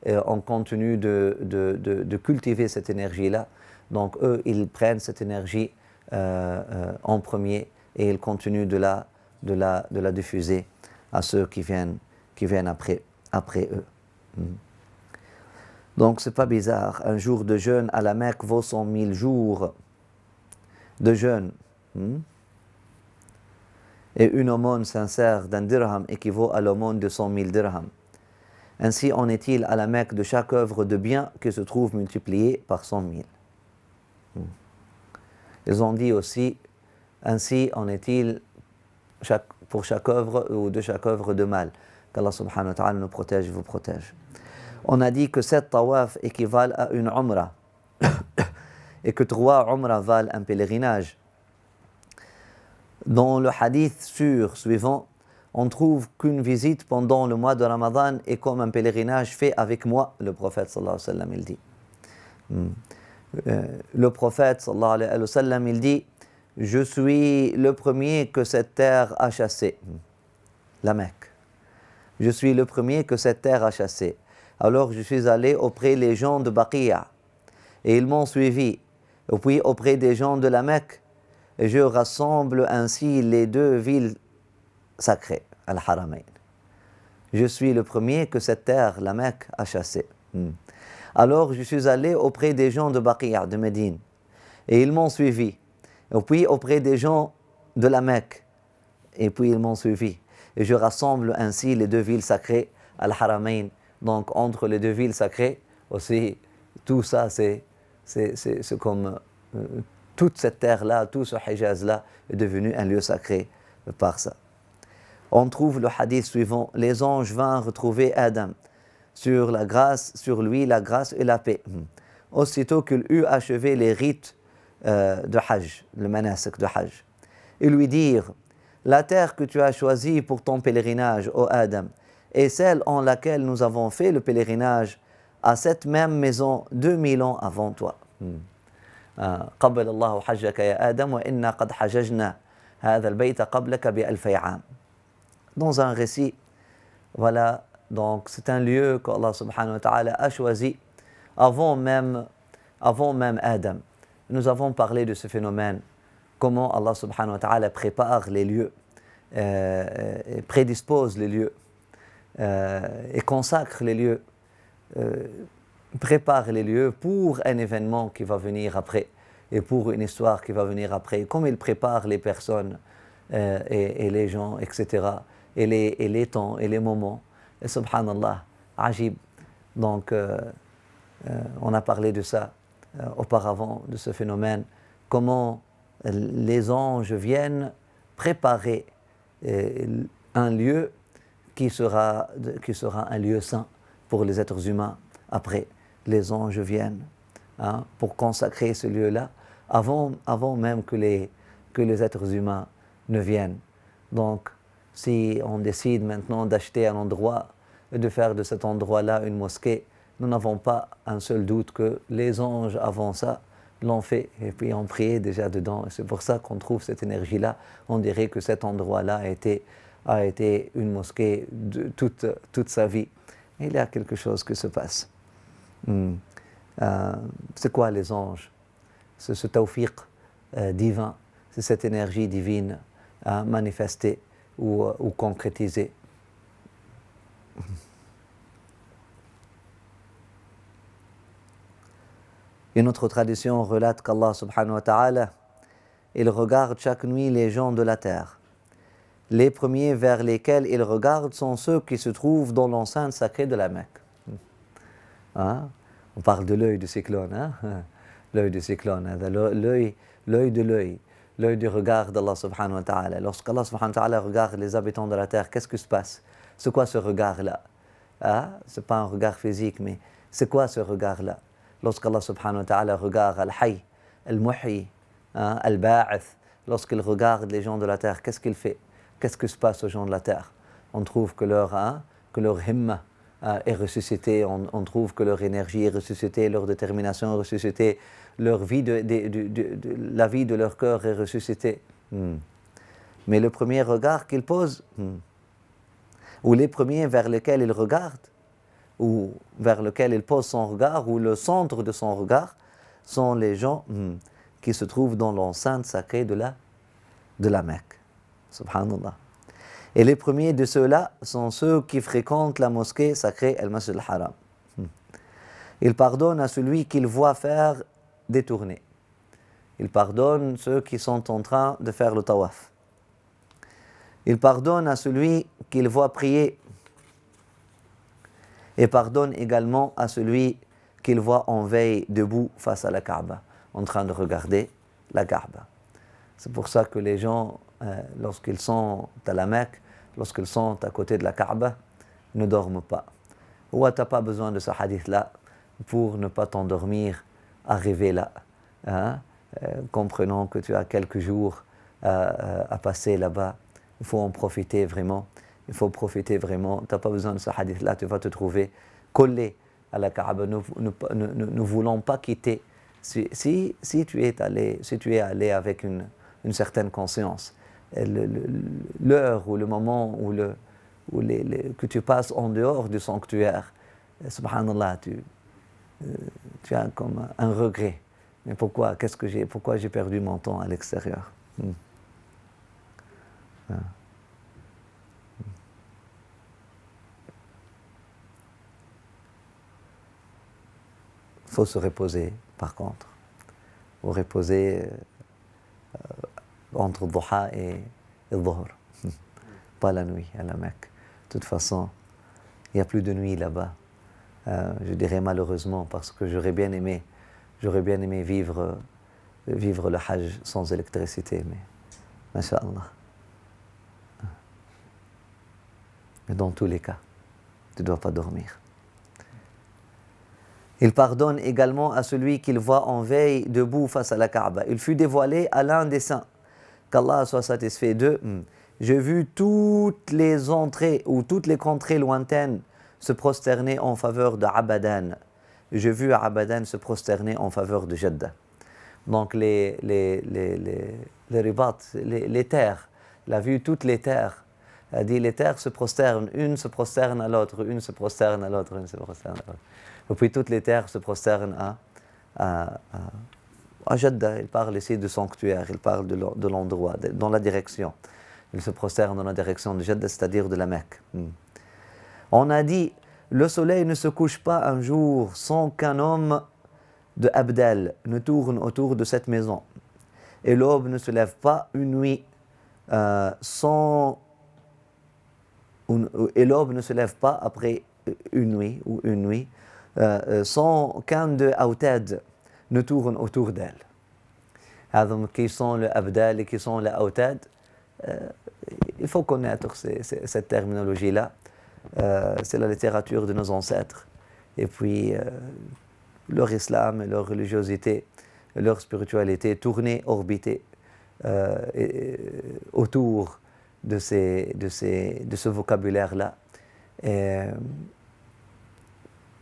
et on continue de cultiver cette énergie-là. Donc eux, ils prennent cette énergie en premier, et ils continuent de la diffuser à ceux qui viennent après eux. Donc c'est pas bizarre, un jour de jeûne à la Mecque vaut 100 000 jours de jeûne. Et une aumône sincère d'un dirham équivaut à l'aumône de 100 000 dirhams. Ainsi en est-il à la Mecque de chaque œuvre de bien qui se trouve multipliée par 100 000. Ils ont dit aussi, ainsi en est-il pour chaque œuvre ou de chaque œuvre de mal. Qu'Allah subhanahu wa ta'ala nous protège et vous protège. On a dit que 7 tawaf équivalent à une umrah et que 3 umrah valent un pèlerinage. Dans le hadith suivant, on trouve qu'une visite pendant le mois de Ramadan est comme un pèlerinage fait avec moi, le prophète sallallahu alayhi wa sallam, il dit. Le prophète sallallahu alayhi wa sallam, il dit, je suis le premier que cette terre a chassé, la Mecque. Je suis le premier que cette terre a chassé. Alors je suis allé auprès des gens de Baqiya et ils m'ont suivi. Et puis auprès des gens de la Mecque, et je rassemble ainsi les 2 villes sacrées, Al-Haramain. Je suis le premier que cette terre, la Mecque, a chassé. Alors je suis allé auprès des gens de Baqiya, de Médine, et ils m'ont suivi. Et puis auprès des gens de la Mecque, et puis ils m'ont suivi. Et je rassemble ainsi les 2 villes sacrées, Al-Haramain. Donc entre les 2 villes sacrées, aussi, tout ça, c'est comme toute cette terre-là, tout ce Hijaz-là est devenu un lieu sacré par ça. On trouve le hadith suivant, les anges vinrent retrouver Adam sur lui la grâce et la paix. Aussitôt qu'il eut achevé les rites de Hajj, le manasik de Hajj. Ils lui dirent, la terre que tu as choisie pour ton pèlerinage, ô Adam, est celle en laquelle nous avons fait le pèlerinage à cette même maison 2000 ans avant toi. قبل الله حجك يا آدم وإنا قد حججنا هذا البيت قبلك ب1000 عام. Dans un récit, voilà, donc c'est un lieu qu'Allah subhanahu wa ta'ala a choisi avant même Adam. Nous avons parlé de ce phénomène, comment Allah subhanahu wa ta'ala prépare les lieux, prédispose les lieux, et consacre les lieux, prépare les lieux pour un événement qui va venir après et pour une histoire qui va venir après, comme il prépare les personnes et les gens, etc., et les temps et les moments. Et subhanallah, ajib. Donc, on a parlé de ça auparavant, de ce phénomène, comment les anges viennent préparer un lieu qui sera un lieu saint pour les êtres humains. Après, les anges viennent pour consacrer ce lieu-là avant même que les êtres humains ne viennent. Donc, si on décide maintenant d'acheter un endroit et de faire de cet endroit-là une mosquée, nous n'avons pas un seul doute que les anges avant ça l'ont fait et puis ont prié déjà dedans. Et c'est pour ça qu'on trouve cette énergie-là. On dirait que cet endroit-là a été une mosquée de toute sa vie. Et il y a quelque chose qui se passe. C'est quoi les anges? C'est ce tawfiq divin, c'est cette énergie divine manifestée ou concrétisée. Une autre tradition relate qu'Allah subhanahu wa ta'ala, il regarde chaque nuit les gens de la terre. Les premiers vers lesquels il regarde sont ceux qui se trouvent dans l'enceinte sacrée de la Mecque. On parle de l'œil du cyclone, l'œil du cyclone, l'œil de l'œil, l'œil du regard d'Allah subhanahu wa ta'ala. Lorsqu'Allah subhanahu wa ta'ala regarde les habitants de la terre, qu'est-ce qui se passe? C'est quoi ce regard-là? Ah, ce n'est pas un regard physique, mais c'est quoi ce regard-là? Lorsqu'Allah subhanahu wa ta'ala regarde Al-Hayy, Al-Muhyi, Al-Ba'ath, lorsqu'il regarde les gens de la terre, qu'est-ce qu'il fait? Qu'est-ce qui se passe aux gens de la terre? On trouve que leur himma est ressuscitée, on trouve que leur énergie est ressuscitée, leur détermination est ressuscitée, leur vie la vie de leur cœur est ressuscitée. Mais le premier regard qu'il pose, ou les premiers vers lesquels il regarde, ou vers lesquels il pose son regard, ou le centre de son regard, sont les gens qui se trouvent dans l'enceinte sacrée de la Mecque. Subhanallah. Et les premiers de ceux-là sont ceux qui fréquentent la mosquée sacrée Al-Masjid al-Haram. Il pardonne à celui qu'il voit faire des tournées. Il pardonne ceux qui sont en train de faire le tawaf. Il pardonne à celui qu'il voit prier. Et pardonne également à celui qu'il voit en veille debout face à la Kaaba, en train de regarder la Kaaba. C'est pour ça que les gens, lorsqu'ils sont à la Mecque, lorsqu'ils sont à côté de la Kaaba, ne dorment pas. Ou tu n'as pas besoin de ce hadith-là pour ne pas t'endormir, arriver là. Comprenons que tu as quelques jours à passer là-bas. Il faut en profiter vraiment. Il faut profiter vraiment. Tu n'as pas besoin de ce hadith-là. Tu vas te trouver collé à la Kaaba. Ne voulons pas quitter. Si tu es allé avec une certaine conscience, l'heure ou le moment que tu passes en dehors du sanctuaire, subhanallah, tu as comme un regret. Mais pourquoi j'ai perdu mon temps à l'extérieur? Il faut se reposer, par contre. Il faut reposer entre Duha et Dhuhr. Pas la nuit à la Mecque. De toute façon, il n'y a plus de nuit là-bas. Je dirais malheureusement, parce que j'aurais bien aimé vivre le Hajj sans électricité, mais masha'Allah. Mais dans tous les cas, tu ne dois pas dormir. Il pardonne également à celui qu'il voit en veille debout face à la Kaaba. Il fut dévoilé à l'un des saints, qu'Allah soit satisfait d'eux. J'ai vu toutes les entrées ou toutes les contrées lointaines se prosterner en faveur de Abadan. J'ai vu Abadan se prosterner en faveur de Jeddah. Donc les ribats, les terres, il a vu toutes les terres. Il a dit les terres se prosternent, une se prosterne à l'autre, une se prosterne à l'autre, une se prosterne à l'autre. Et puis toutes les terres se prosternent à Jeddah. Il parle ici de sanctuaire, il parle de l'endroit, dans la direction. Il se prosterne dans la direction de Jeddah, c'est-à-dire de la Mecque. On a dit, le soleil ne se couche pas un jour sans qu'un homme de Abdel ne tourne autour de cette maison. Et l'aube ne se lève pas une nuit et l'aube ne se lève pas après une nuit sans qu'un de Autad ne tourne autour d'elle. Donc, qui sont le Abdel et qui sont les Autad, il faut connaître cette terminologie-là. C'est la littérature de nos ancêtres. Et puis, leur islam, leur religiosité, leur spiritualité tournaient, orbitaient autour de ce vocabulaire-là.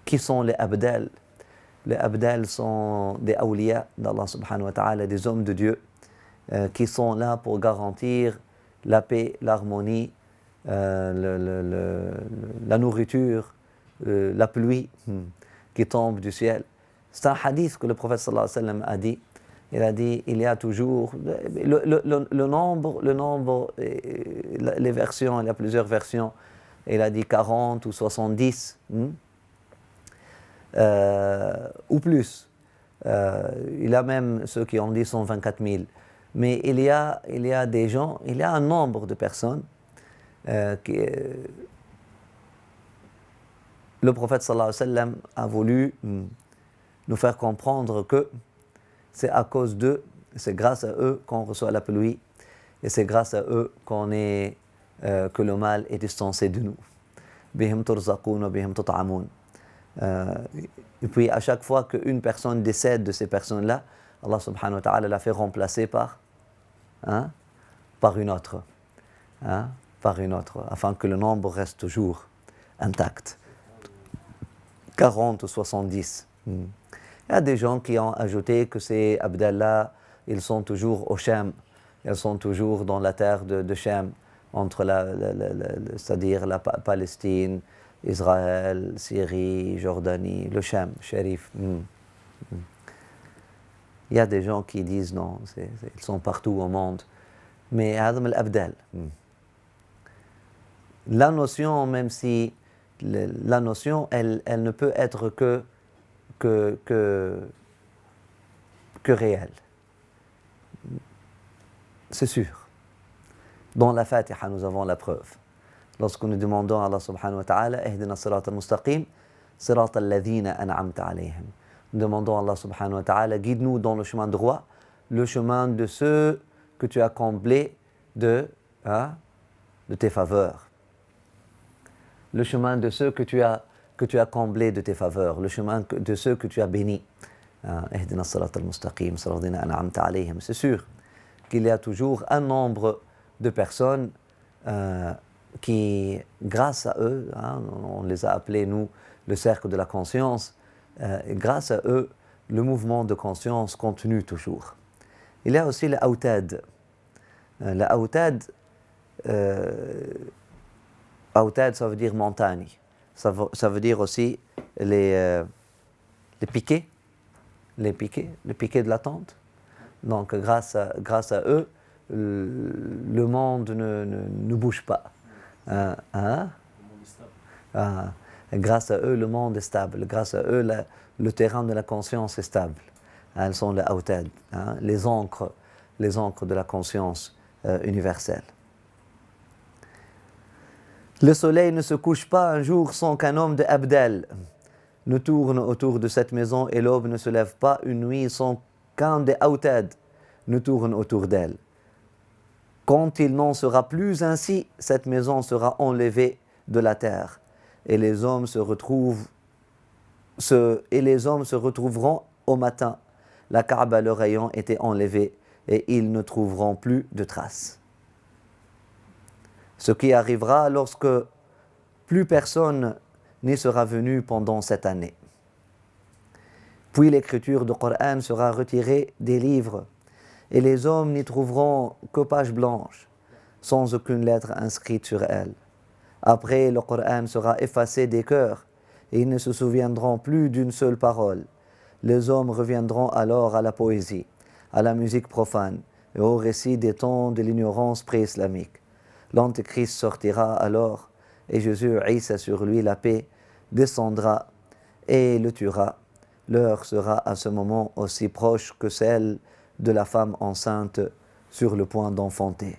Qui sont les Abdel? Les Abdel sont des awliya d'Allah subhanahu wa ta'ala, des hommes de Dieu, qui sont là pour garantir la paix, l'harmonie, la nourriture, la pluie qui tombe du ciel. C'est un hadith que le prophète sallallahu alayhi wa sallam a dit. Il a dit, il y a toujours le nombre, les versions, il y a plusieurs versions. Il a dit 40 ou 70 ou plus. Il y a même ceux qui ont dit 124 000. Mais il y a des gens, il y a un nombre de personnes qui... Le prophète sallallahu alayhi wa sallam a voulu nous faire comprendre que c'est à cause d'eux, c'est grâce à eux qu'on reçoit la pluie, et c'est grâce à eux que le mal est distancé de nous. Bihim turzaqoun wa bihim tut'amoun. Et puis à chaque fois qu'une personne décède de ces personnes-là, Allah subhanahu wa ta'ala l'a fait remplacer par une autre. Par une autre, afin que le nombre reste toujours intact. 40 ou 70. Il y a des gens qui ont ajouté que ces Abdallah, ils sont toujours au Sham, ils sont toujours dans la terre de Sham, entre c'est-à-dire la Palestine, Israël, Syrie, Jordanie, le Sham, Sharif. Il y a des gens qui disent non, ils sont partout au monde. Mais Adam al-Abdal. La notion, même si la notion, elle ne peut être que réelle. C'est sûr. Dans la Fatiha, nous avons la preuve. Lorsque nous demandons à Allah subhanahu wa ta'ala, Ihdina sirat al-mustaqim, sirat al-ladhina an'amta alayhim. Nous demandons à Allah subhanahu wa ta'ala, guide-nous dans le chemin droit, le chemin de ceux que tu as comblés de tes faveurs. Le chemin de ceux que tu as comblés de tes faveurs, le chemin de ceux que tu as bénis. Ihdina sirat al-mustaqim, sirat al-ladhina an'amta alayhim. C'est sûr qu'il y a toujours un nombre de personnes qui, grâce à eux, on les a appelés, nous, le cercle de la conscience, et grâce à eux, le mouvement de conscience continue toujours. Il y a aussi la Aoutad. La Aoutad, Aoutad, ça veut dire montagne. Ça veut dire aussi les piquets, les piquets de la tente. Donc, grâce à eux, le monde ne bouge pas. Le monde est stable. Grâce à eux, le monde est stable. Grâce à eux, le terrain de la conscience est stable. Elles sont les autad, les ancres de la conscience universelle. Le soleil ne se couche pas un jour sans qu'un homme de Abdel ne tourne autour de cette maison, et l'aube ne se lève pas une nuit sans qu'un des autad ne tourne autour d'elle. Quand il n'en sera plus ainsi, cette maison sera enlevée de la terre, et les hommes se retrouveront au matin, la Kaaba leur ayant été enlevée, et ils ne trouveront plus de traces. Ce qui arrivera lorsque plus personne n'y sera venu pendant cette année. Puis l'écriture du Coran sera retirée des livres, et les hommes n'y trouveront que pages blanches, sans aucune lettre inscrite sur elles. Après, le Coran sera effacé des cœurs, et ils ne se souviendront plus d'une seule parole. Les hommes reviendront alors à la poésie, à la musique profane, et au récit des temps de l'ignorance pré-islamique. L'Antéchrist sortira alors, et Jésus, Isa sur lui la paix, descendra et le tuera. L'heure sera à ce moment aussi proche que celle de la femme enceinte sur le point d'enfanter.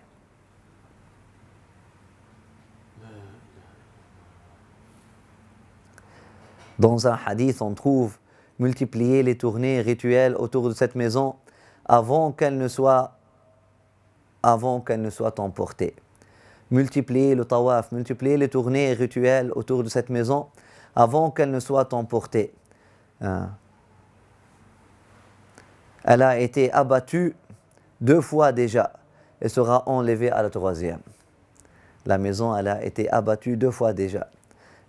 Dans un hadith, on trouve multiplier les tournées rituelles autour de cette maison avant qu'elle ne soit emportée. Multiplier le tawaf, multiplier les tournées rituelles autour de cette maison avant qu'elle ne soit emportée. Elle a été abattue 2 fois déjà et sera enlevée à la 3e. La maison, elle a été abattue 2 fois déjà.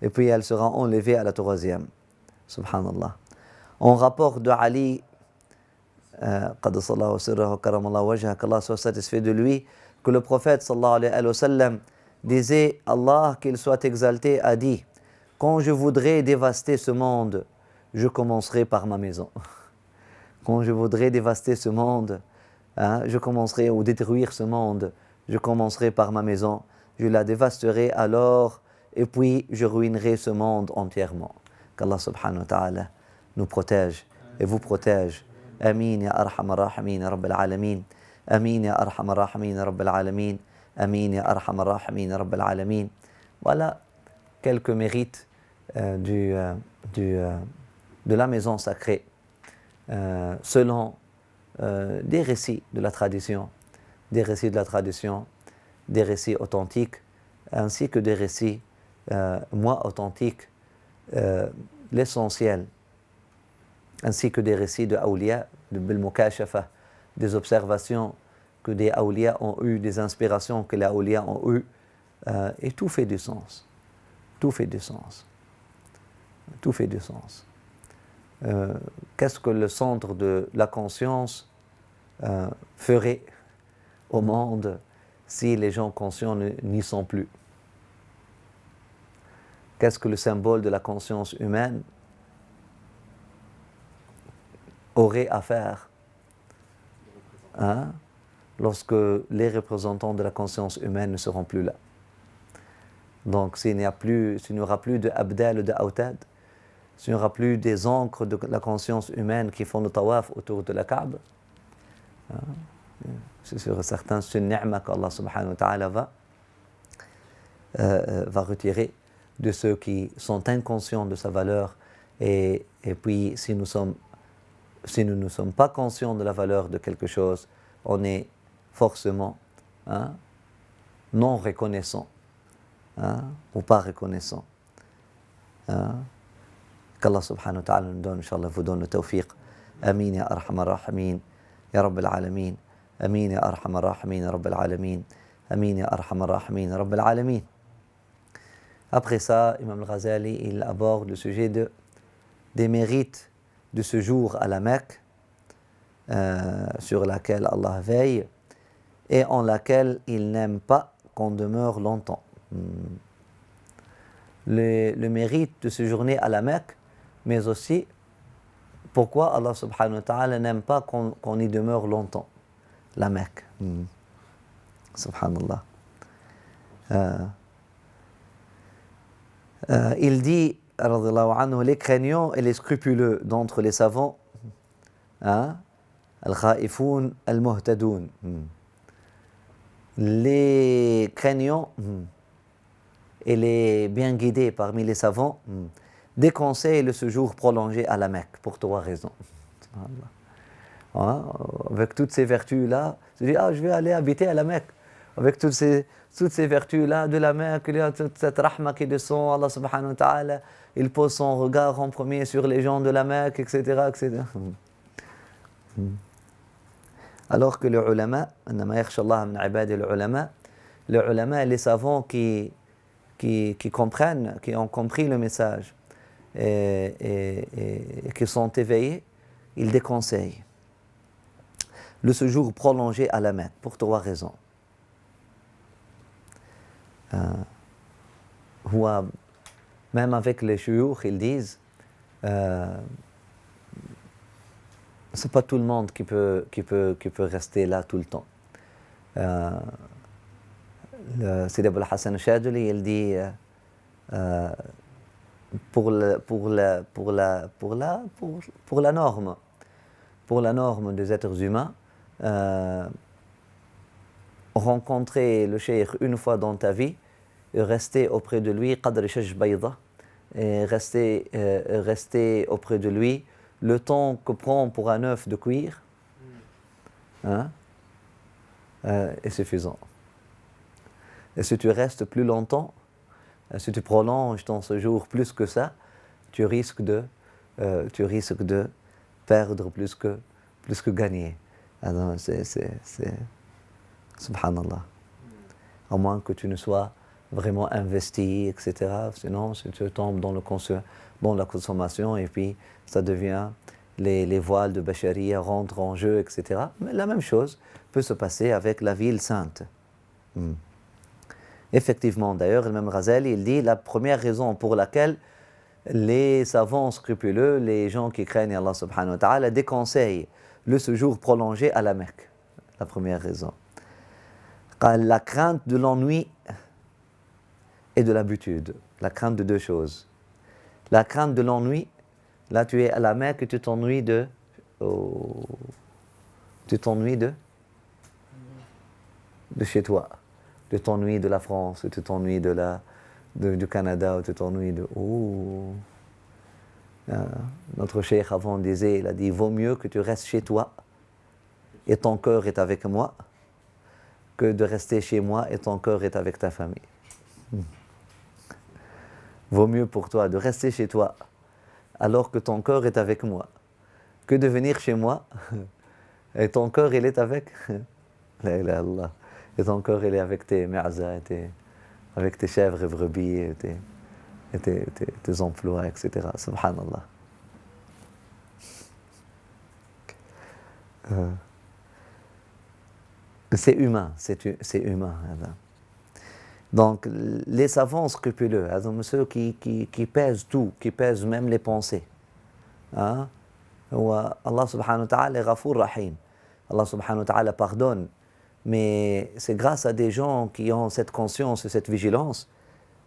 Et puis elle sera enlevée à la 3e. Subhanallah. On rapporte de Ali, qaddasallahu sirrahu karamallahu wajhah, qu'Allah soit satisfait de lui, que le prophète sallallahu alayhi wa sallam disait, Allah qu'il soit exalté, a dit, quand je voudrais dévaster ce monde, je commencerai par ma maison. Quand je voudrais dévaster ce monde, je commencerai, ou détruire ce monde, je commencerai par ma maison, je la dévasterai alors, et puis je ruinerai ce monde entièrement. Qu'Allah subhanahu wa ta'ala nous protège et vous protège. Amin ya arhamar rahimin ya rabbal alamin. Amin ya arhamar rahimin ya rabbal alamin. Amin ya arhamar rahimin ya rabbal alamin. Voilà quelques mérites de la maison sacrée selon des récits de la tradition, des récits authentiques, ainsi que des récits moins authentiques, l'essentiel, ainsi que des récits de awliya, de bil-mukashafa, des observations que des awliya ont eues, des inspirations que les awliya ont eues, et tout fait du sens. Tout fait du sens. Tout fait du sens. Qu'est-ce que le centre de la conscience ferait au monde si les gens conscients n'y sont plus? Qu'est-ce que le symbole de la conscience humaine aurait à faire lorsque les représentants de la conscience humaine ne seront plus là? Donc s'il n'y aura plus de abdal ou de autad, s'il n'y aura plus des ancres de la conscience humaine qui font le tawaf autour de la Kaaba, c'est sûr et certain, c'est une ni'ma qu'Allah subhanahu wa ta'ala va retirer de ceux qui sont inconscients de sa valeur. Et puis si nous ne sommes pas conscients de la valeur de quelque chose, on est forcément non reconnaissant ou pas reconnaissant. Qu'Allah subhanahu wa ta'ala nous donne, Inch'Allah, vous donne le tawfiq. Amin ya arhamar rahimin, ya Rabbil alamin. Amin ya arhamar rahimin, ya Rabbil alamin. Amin ya arhamar rahimin, ya Rabbil alamin. Après ça, Imam al-Ghazali, il aborde le sujet des mérites de ce jour à la Mecque, sur laquelle Allah veille et en laquelle il n'aime pas qu'on demeure longtemps. Le mérite de séjourner à la Mecque, mais aussi pourquoi Allah subhanahu wa ta'ala n'aime pas qu'on y demeure longtemps, la Mecque. Subhanallah. Il dit, radhiyallahu anhu, les craignants et les scrupuleux d'entre les savants, al-kha'ifoun al-muhtadoun, les craignants et les bien guidés parmi les savants déconseillent le séjour prolongé à la Mecque pour 3 raisons. Avec toutes ces vertus-là, je dis, je vais aller habiter à la Mecque. Avec toutes ces vertus-là de la Mecque, il y a toute cette rahma qui descend, Allah subhanahu wa ta'ala, il pose son regard en premier sur les gens de la Mecque, etc. etc. Alors que les ulama, les ulama, les savants qui comprennent, qui ont compris le message et qui sont éveillés, ils déconseillent le séjour prolongé à la Mecque pour 3 raisons. Même avec les shuyukh, ils disent c'est pas tout le monde qui peut rester là tout le temps. Sidi Abul Hassan al-Shadili, il dit pour la norme des êtres humains, rencontrer le cheikh une fois dans ta vie et rester auprès de lui, qadr shaj bayda, et rester auprès de lui le temps que prend pour un œuf de cuire, est suffisant. Et si tu restes plus longtemps, si tu prolonges ton séjour plus que ça, tu risques de perdre plus que gagner. Alors c'est subhanallah. À moins que tu ne sois vraiment investi, etc. Sinon, si tu tombes dans la consommation et puis ça devient, les voiles de Bachariya rentrent en jeu, etc. Mais la même chose peut se passer avec la ville sainte. Effectivement, d'ailleurs, le même Ghazali, il dit la première raison pour laquelle les savants scrupuleux, les gens qui craignent Allah subhanahu wa ta'ala, déconseillent le séjour prolongé à la Mecque. La première raison. La crainte de l'ennui et de l'habitude. La crainte de 2 choses. La crainte de l'ennui, là tu es à la Mecque et tu t'ennuies de chez toi. Tu t'ennuies de la France, tu t'ennuies du Canada, tu t'ennuies de... Notre cheikh avant disait, il a dit, vaut mieux que tu restes chez toi et ton cœur est avec moi que de rester chez moi et ton cœur est avec ta famille. Vaut mieux pour toi de rester chez toi alors que ton cœur est avec moi que de venir chez moi et ton cœur il est avec la ilaha illallah. Et ton cœur il est avec tes ma'za, avec tes chèvres et brebis et tes emplois, etc. Subhanallah. C'est humain, c'est humain. Donc, les savants scrupuleux, ceux qui pèsent tout, qui pèsent même les pensées. Hein? Allah subhanahu wa ta'ala est Ghafour Rahim. Allah subhanahu wa ta'ala pardonne. Mais c'est grâce à des gens qui ont cette conscience et cette vigilance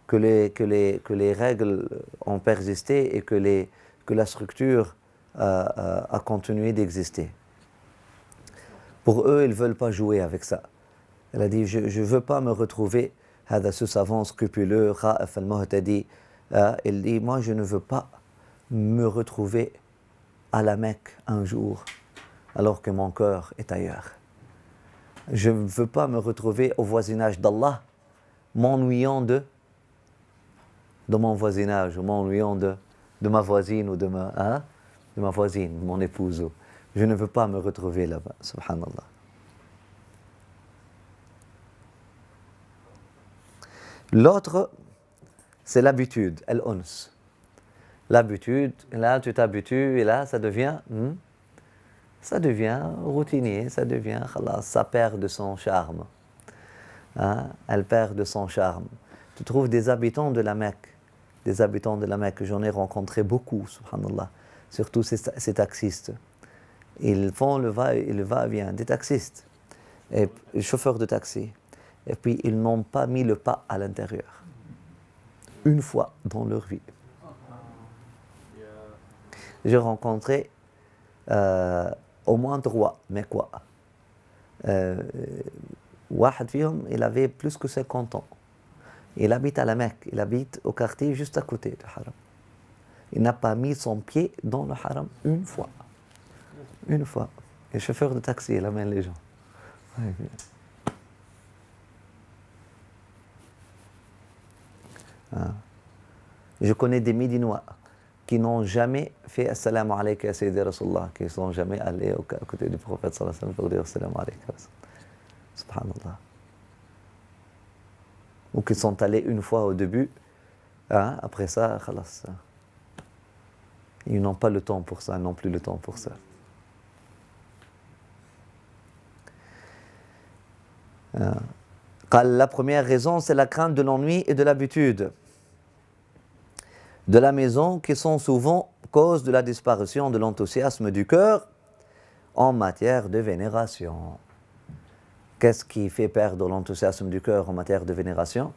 que les règles ont persisté et que la structure a continué d'exister. Pour eux, ils ne veulent pas jouer avec ça. Elle a dit, je ne veux pas me retrouver, ce savant scrupuleux, Kha'af al-Muhtadi, il dit, moi je ne veux pas me retrouver à la Mecque un jour, alors que mon cœur est ailleurs. Je ne veux pas me retrouver au voisinage d'Allah, m'ennuyant de mon voisinage, ou m'ennuyant de ma voisine, ou de ma voisine, mon épouse. Je ne veux pas me retrouver là-bas, subhanallah. L'autre, c'est l'habitude, al-uns. L'habitude, là tu t'habitues et là ça devient routinier, ça perd de son charme. Hein? Elle perd de son charme. Tu trouves des habitants de la Mecque, j'en ai rencontré beaucoup, subhanallah, surtout ces taxistes. Ils font le va-et-vient, des taxistes, et chauffeurs de taxi. Et puis ils n'ont pas mis le pas à l'intérieur. Une fois dans leur vie. J'ai rencontré au moins 3, mais quoi واحد فيهم, il avait plus que 50 ans. Il habite à la Mecque, il habite au quartier juste à côté du haram. Il n'a pas mis son pied dans le haram une fois. Une fois. Et chauffeur de taxi, il amène les gens. Je connais des Médinois qui n'ont jamais fait Assalamu alayka ya Sayyidi Rasulullah, qui ne sont jamais allés à côté du prophète sallallahu alayhi wa sallam pour dire Assalamu alayka. Subhanallah. Ou qui sont allés une fois au début, après ça, khalas. Ils n'ont pas le temps pour ça, non plus le temps pour ça. La première raison, c'est la crainte de l'ennui et de l'habitude de la maison, qui sont souvent cause de la disparition de l'enthousiasme du cœur en matière de vénération. Qu'est-ce qui fait perdre l'enthousiasme du cœur en matière de vénération?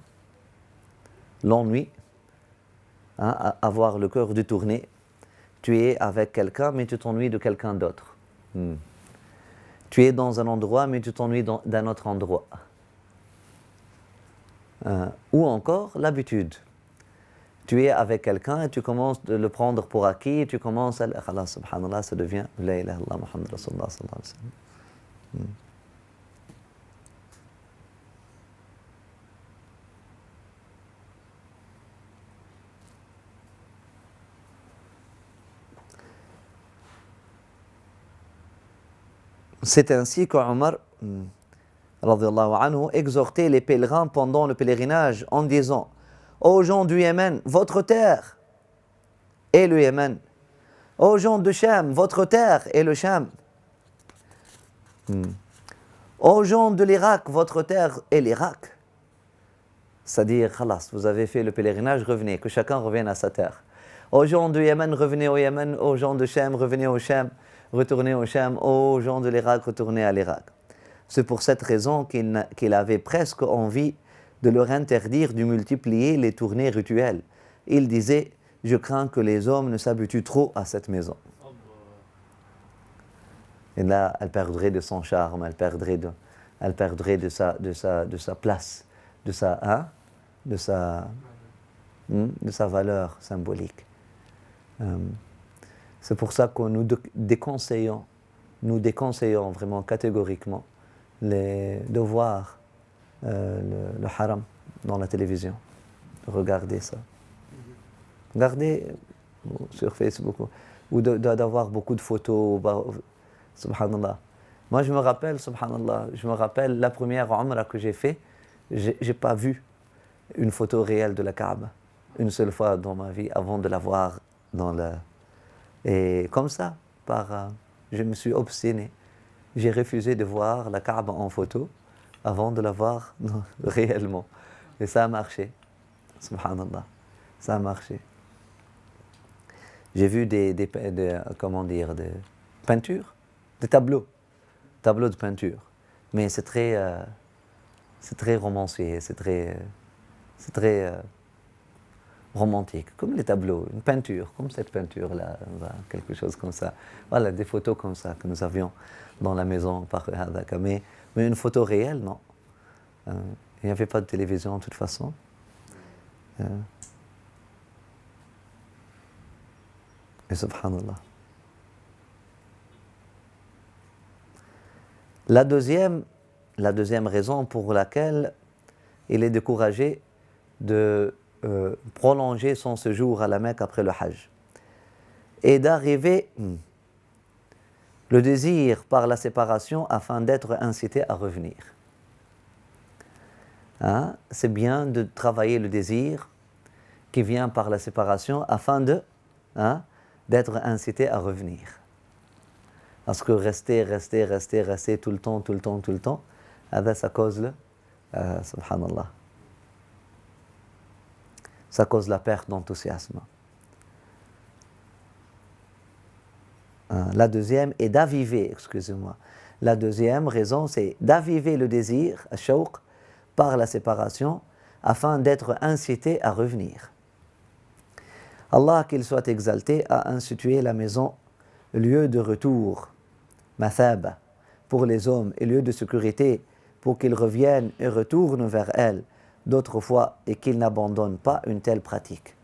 L'ennui, avoir le cœur détourné. Tu es avec quelqu'un, mais tu t'ennuies de quelqu'un d'autre. Tu es dans un endroit, mais tu t'ennuies d'un autre endroit. Ou encore l'habitude. Tu es avec quelqu'un et tu commences de le prendre pour acquis et tu commences à... Allah subhanallah, ça devient La ilaha illallah Muhammad Rasulullah sallallahu alayhi wa sallam. C'est ainsi qu'Omar radhiyallahu anhu exhortait les pèlerins pendant le pèlerinage en disant: ô gens du Yémen, votre terre est le Yémen. Ô gens de Cham, votre terre est le Cham. Ô gens de l'Irak, votre terre est l'Irak. C'est-à-dire, khalas, vous avez fait le pèlerinage, revenez, que chacun revienne à sa terre. Aux gens du Yémen, revenez au Yémen. Aux gens de Cham, revenez au Cham. Retournez au Cham. Aux gens de l'Irak, retournez à l'Irak. C'est pour cette raison qu'il avait presque envie de leur interdire de multiplier les tournées rituelles. Il disait: je crains que les hommes ne s'habituent trop à cette maison. Et là, elle perdrait de son charme, elle perdrait de sa place, de sa valeur symbolique. C'est pour ça que nous déconseillons nous déconseillons vraiment catégoriquement de voir le haram dans la télévision. Regardez ça. Regardez sur Facebook ou d'avoir beaucoup de photos. Subhanallah. Moi, je me rappelle, subhanallah, la première Umrah que j'ai fait, j'ai pas vu une photo réelle de la Kaaba une seule fois dans ma vie avant de la voir dans la... Et comme ça, je me suis obstiné. J'ai refusé de voir la Kaaba en photo avant de la voir réellement. Et ça a marché. Subhanallah. Ça a marché. J'ai vu des peintures, des tableaux de peinture. Mais c'est très romancier, c'est très romantique, comme les tableaux, une peinture, comme cette peinture-là, quelque chose comme ça. Voilà, des photos comme ça que nous avions dans la maison. Mais une photo réelle, non. Il n'y avait pas de télévision de toute façon. Et subhanallah. La deuxième raison pour laquelle il est découragé de prolonger son séjour à la Mecque après le Hajj est d'arriver le désir par la séparation afin d'être incité à revenir. Hein? C'est bien de travailler le désir qui vient par la séparation afin d'être incité à revenir. Parce que rester tout le temps, ça cause subhanallah. Ça cause la perte d'enthousiasme. La deuxième est d'aviver, La deuxième raison, c'est d'aviver le désir, shawq, par la séparation, afin d'être incité à revenir. Allah, qu'il soit exalté, a institué la maison, lieu de retour, mathaba, pour les hommes, et lieu de sécurité, pour qu'ils reviennent et retournent vers elle d'autres fois et qu'ils n'abandonnent pas une telle pratique.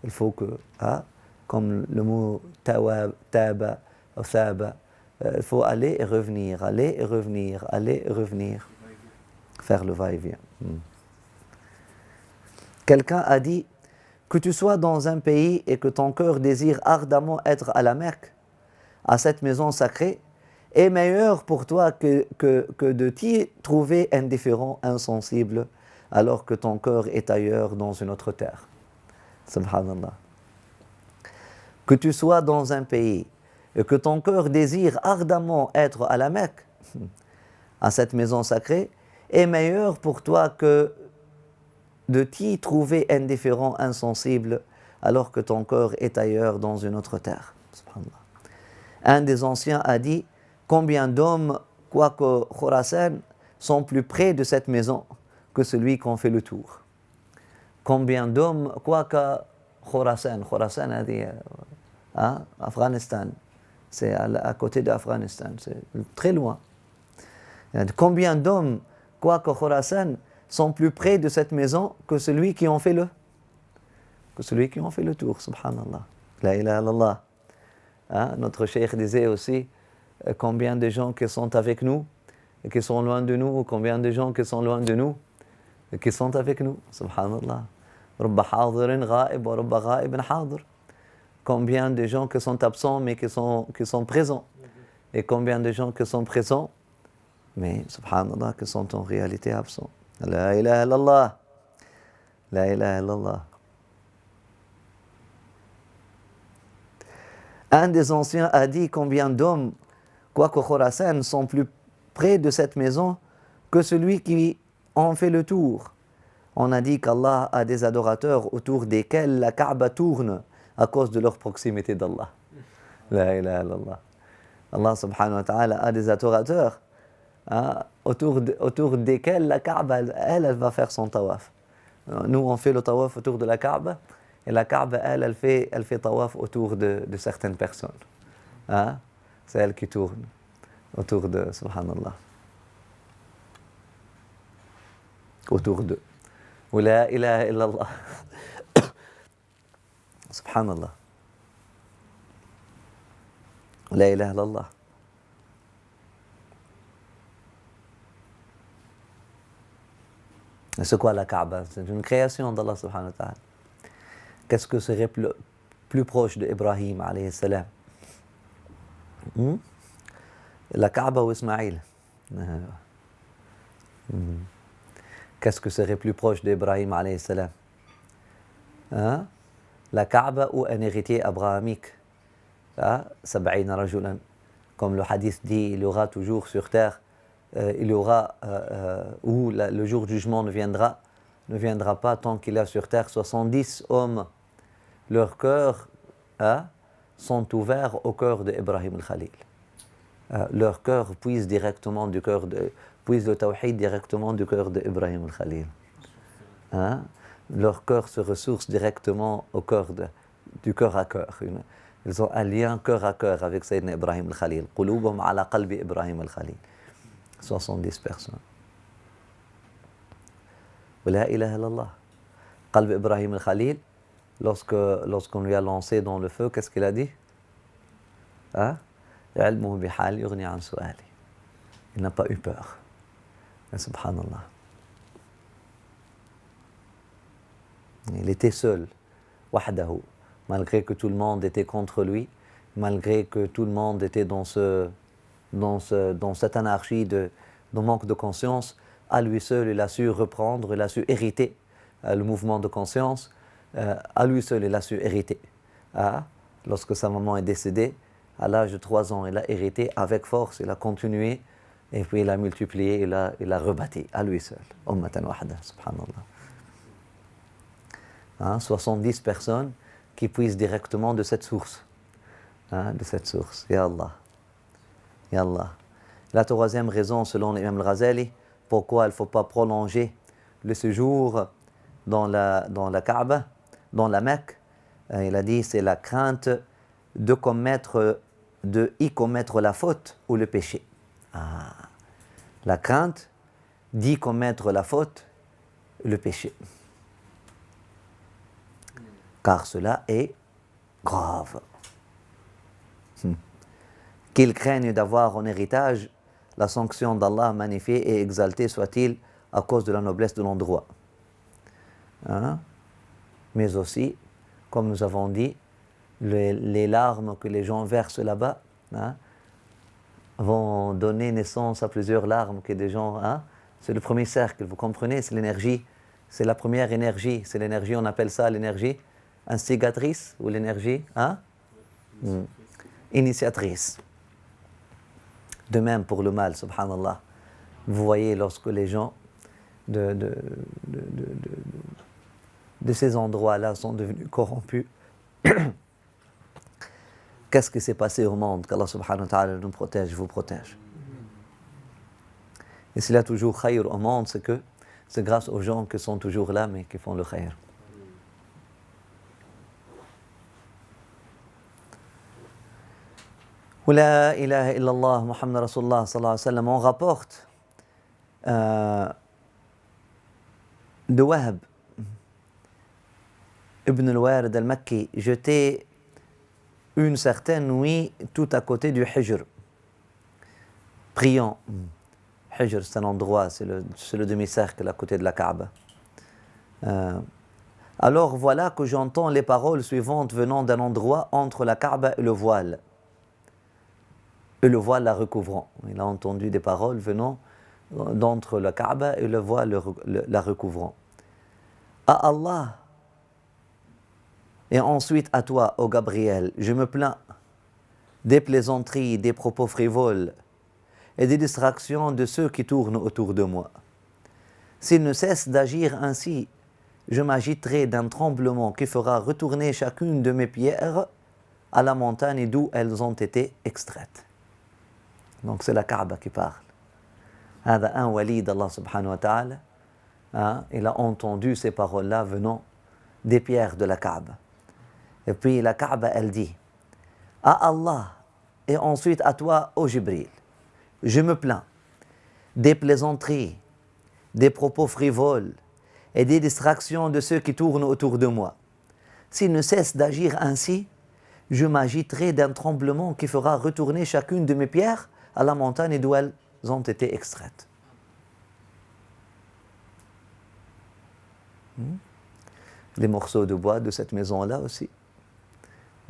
Il faut que, comme le mot taba, ou thaba, il faut aller et revenir, faire le va-et-vient. Quelqu'un a dit que tu sois dans un pays et que ton cœur désire ardemment être à la Mecque, à cette maison sacrée, est meilleur pour toi que de t'y trouver indifférent, insensible, alors que ton cœur est ailleurs dans une autre terre. Subhanallah. Que tu sois dans un pays et que ton cœur désire ardemment être à la Mecque, à cette maison sacrée, est meilleur pour toi que de t'y trouver indifférent, insensible, alors que ton cœur est ailleurs dans une autre terre. Subhanallah. Un des anciens a dit: combien d'hommes, quoique Khurasan, sont plus près de cette maison que celui qu'on fait le tour. Combien d'hommes, quoique Khurasan a dit, Afghanistan, c'est à côté d'Afghanistan, c'est très loin. Combien d'hommes, quoique Khurasan, sont plus près de cette maison que celui qui en fait le tour, subhanallah. La ilaha illallah. Notre cheikh disait aussi combien de gens qui sont avec nous et qui sont loin de nous, combien de gens qui sont loin de nous et qui sont avec nous, subhanallah. Rabba hadirin ghaib wa rabba ghaibin hadir. Combien de gens qui sont absents mais qui sont présents, et combien de gens qui sont présents mais subhanallah qui sont en réalité absents. La ilaha illallah. La ilaha illallah. Un des anciens a dit combien d'hommes, quoique Khurasan, sont plus près de cette maison que celui qui en fait le tour. On a dit qu'Allah a des adorateurs autour desquels la Kaaba tourne à cause de leur proximité d'Allah. La ilaha illallah. Allah subhanahu wa ta'ala a des adorateurs autour desquels la Kaaba, elle va faire son tawaf. Nous, on fait le tawaf autour de la Kaaba, et la Kaaba, elle fait tawaf autour de certaines personnes. C'est elle qui tourne autour de, subhanallah. Autour d'eux. Ou la ilaha illallah. Subhanallah. La ilaha illallah. Et c'est quoi la Kaaba? C'est une création d'Allah subhanahu wa ta'ala. Qu'est-ce que serait plus proche d'Ibrahim alayhi salam? La Kaaba ou Ismaïl? Qu'est-ce que serait plus proche d'Ibrahim alayhi salam? Hein? La Kaaba ou un héritier abrahamique? Sab'ina rajulan. Comme le hadith dit, il y aura toujours sur terre, il y aura, où le jour du jugement ne viendra pas tant qu'il y a sur terre 70 hommes. Leurs cœurs sont ouverts au cœur d'Ibrahim al-Khalil. Leur cœur puise le tawhid directement du cœur d'Ibrahim al-Khalil. Leur cœur se ressource directement au cœur du cœur à cœur. Ils ont un lien cœur à cœur avec Sayyidina Ibrahim al-Khalil. Qulubuhum ala qalbi Ibrahim al-Khalil. 70 personnes. Wa la ilaha illallah. Qalbi Ibrahim al-Khalil, lorsqu'on lui a lancé dans le feu, qu'est-ce qu'il a dit? Il n'a pas eu peur. Subhanallah. Il était seul, wahdahu, malgré que tout le monde était contre lui, malgré que tout le monde était dans cette anarchie de manque de conscience. À lui seul, il a su reprendre, il a su hériter le mouvement de conscience. À lui seul, il a su hériter. Lorsque sa maman est décédée, à l'âge de 3 ans, il a hérité avec force, il a continué, et puis il a multiplié, il a rebâti, à lui seul. Ummatan wahda, subhanallah. 70 personnes qui puissent directement de cette source. De cette source. Ya Allah. Ya Allah. La troisième raison, selon l'imam al-Ghazali, pourquoi il ne faut pas prolonger le séjour dans la Kaaba, dans la Mecque, il a dit, c'est la crainte de y commettre la faute ou le péché. La crainte d'y commettre la faute, le péché. Car cela est grave. Qu'ils craignent d'avoir en héritage la sanction d'Allah magnifiée et exaltée soit-il à cause de la noblesse de l'endroit. Mais aussi, comme nous avons dit, les larmes que les gens versent là-bas vont donner naissance à plusieurs larmes que des gens... c'est le premier cercle, vous comprenez, c'est l'énergie, c'est la première énergie, c'est l'énergie, on appelle ça l'énergie instigatrice ou l'énergie initiatrice. De même pour le mal, subhanallah. Vous voyez, lorsque les gens de ces endroits-là sont devenus corrompus, qu'est-ce qui s'est passé au monde? Qu'Allah subhanahu wa ta'ala nous protège, vous protège. Et s'il y a toujours khayr au monde, c'est que c'est grâce aux gens qui sont toujours là, mais qui font le khayr. La ilaha illallah, Muhammad Rasulullah sallallahu alayhi wa sallam, on rapporte de Wahb ibn al-Warid al-Makki, j'étais une certaine nuit tout à côté du Hijr, priant. Hijr, c'est un endroit, c'est le demi-cercle à côté de la Kaaba. Alors voilà que j'entends les paroles suivantes venant d'un endroit entre la Kaaba et le voile. Et le voile la recouvrant. Il a entendu des paroles venant d'entre la Kaaba et le voile la recouvrant. À Allah et ensuite à toi, ô Gabriel, je me plains des plaisanteries, des propos frivoles et des distractions de ceux qui tournent autour de moi. S'ils ne cessent d'agir ainsi, je m'agiterai d'un tremblement qui fera retourner chacune de mes pierres à la montagne d'où elles ont été extraites. Donc c'est la Kaaba qui parle. Un wali d'Allah subhanahu wa ta'ala, il a entendu ces paroles-là venant des pierres de la Kaaba. Et puis la Kaaba, elle dit, à Allah et ensuite à toi, ô Jibril, je me plains des plaisanteries, des propos frivoles et des distractions de ceux qui tournent autour de moi. S'ils ne cessent d'agir ainsi, je m'agiterai d'un tremblement qui fera retourner chacune de mes pierres à la montagne d'où elles ont été extraites. Les morceaux de bois de cette maison-là aussi.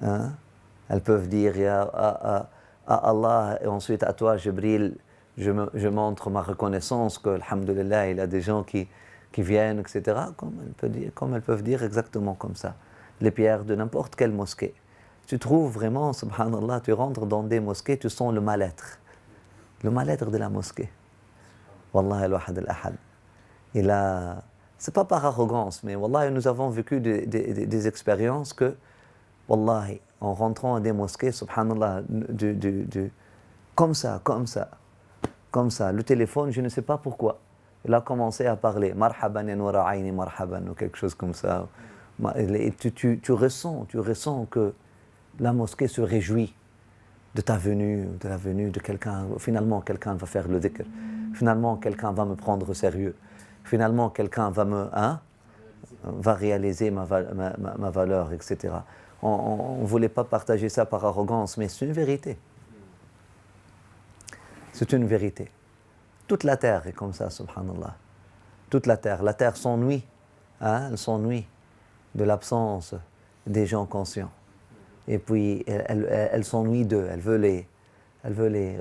Hein? Elles peuvent dire à Allah et ensuite à toi, Jibril, je montre ma reconnaissance que, alhamdoulilah, il y a des gens qui viennent, etc. Comme elles peuvent dire exactement comme ça. Les pierres de n'importe quelle mosquée. Tu trouves vraiment, subhanallah, tu rentres dans des mosquées, tu sens le mal-être. Le mal-être de la mosquée. Wallah al-wahad al-ahad. C'est pas par arrogance, mais wallah, nous avons vécu des expériences que, wallahi, en rentrant à des mosquées, subhanallah, comme ça, le téléphone, je ne sais pas pourquoi, il a commencé à parler, marhaban ya noura ayni marhaban, ou quelque chose comme ça. Et tu ressens que la mosquée se réjouit de ta venue, de la venue de quelqu'un. Finalement, quelqu'un va faire le dhikr. Finalement, quelqu'un va me prendre au sérieux. Finalement, quelqu'un va réaliser ma valeur, etc. On ne voulait pas partager ça par arrogance, mais c'est une vérité. C'est une vérité. Toute la terre est comme ça, subhanallah. Toute la terre s'ennuie. Elle s'ennuie de l'absence des gens conscients. Et puis, elle s'ennuie d'eux. Elle veut les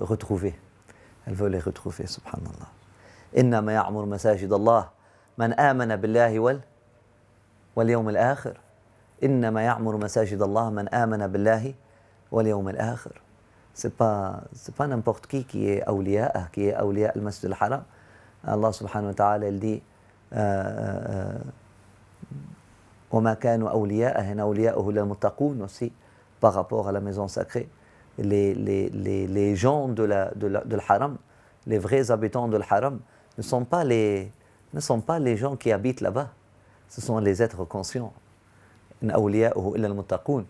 retrouver. Elle veut les retrouver, subhanallah. إنما يعمر مساجد الله من آمن بالله واليوم الآخر. إنما يعمر مساجد الله من آمن بالله واليوم الآخر. C'est pas n'importe qui est awliya al-Masjid al-Haram. Allah subhanahu wa ta'ala, il dit وما كانوا أولياءه إن أولياءه للمتقون aussi par rapport à la maison sacrée. Les gens de l'Haram, les vrais habitants de l'Haram, ne sont pas les gens qui habitent là-bas. Ce sont les êtres conscients. إن أولياءه إلا المتقون.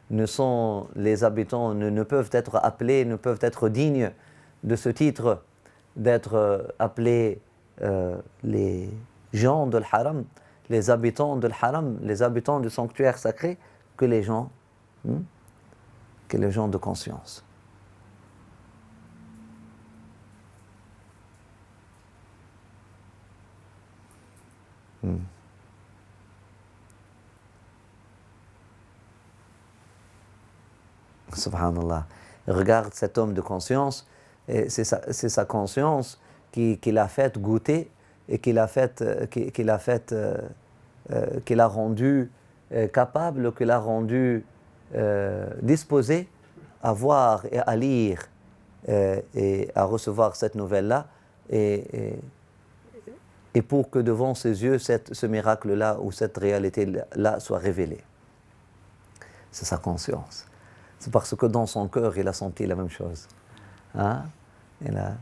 Les habitants ne peuvent être appelés, ne peuvent être dignes de ce titre d'être appelés les gens de l'Haram, les habitants de l'Haram, les habitants du sanctuaire sacré, que les gens de conscience. Subhanallah. Regarde cet homme de conscience, et c'est sa conscience qui l'a fait goûter et qui l'a rendu capable, qui l'a rendu disposé à voir et à lire et à recevoir cette nouvelle-là et pour que devant ses yeux ce miracle-là ou cette réalité-là soit révélée. C'est sa conscience. C'est parce que dans son cœur, il a senti la même chose. Hein? Et là,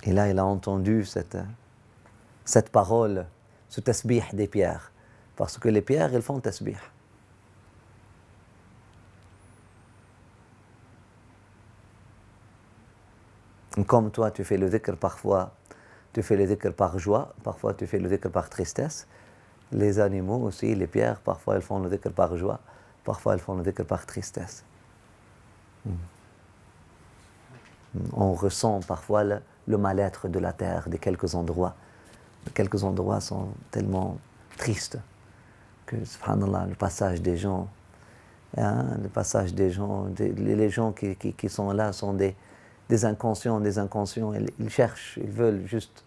il a entendu cette parole, ce tasbih des pierres. Parce que les pierres, elles font tasbih. Comme toi, tu fais le dhikr parfois, tu fais le dhikr par joie, parfois tu fais le dhikr par tristesse. Les animaux aussi, les pierres, parfois elles font le dhikr par joie, parfois elles font le dhikr par tristesse. On ressent parfois le mal-être de la terre, de quelques endroits. Quelques endroits sont tellement tristes que, subhanallah, le passage des gens, les gens qui sont là sont des inconscients, ils cherchent, ils veulent juste.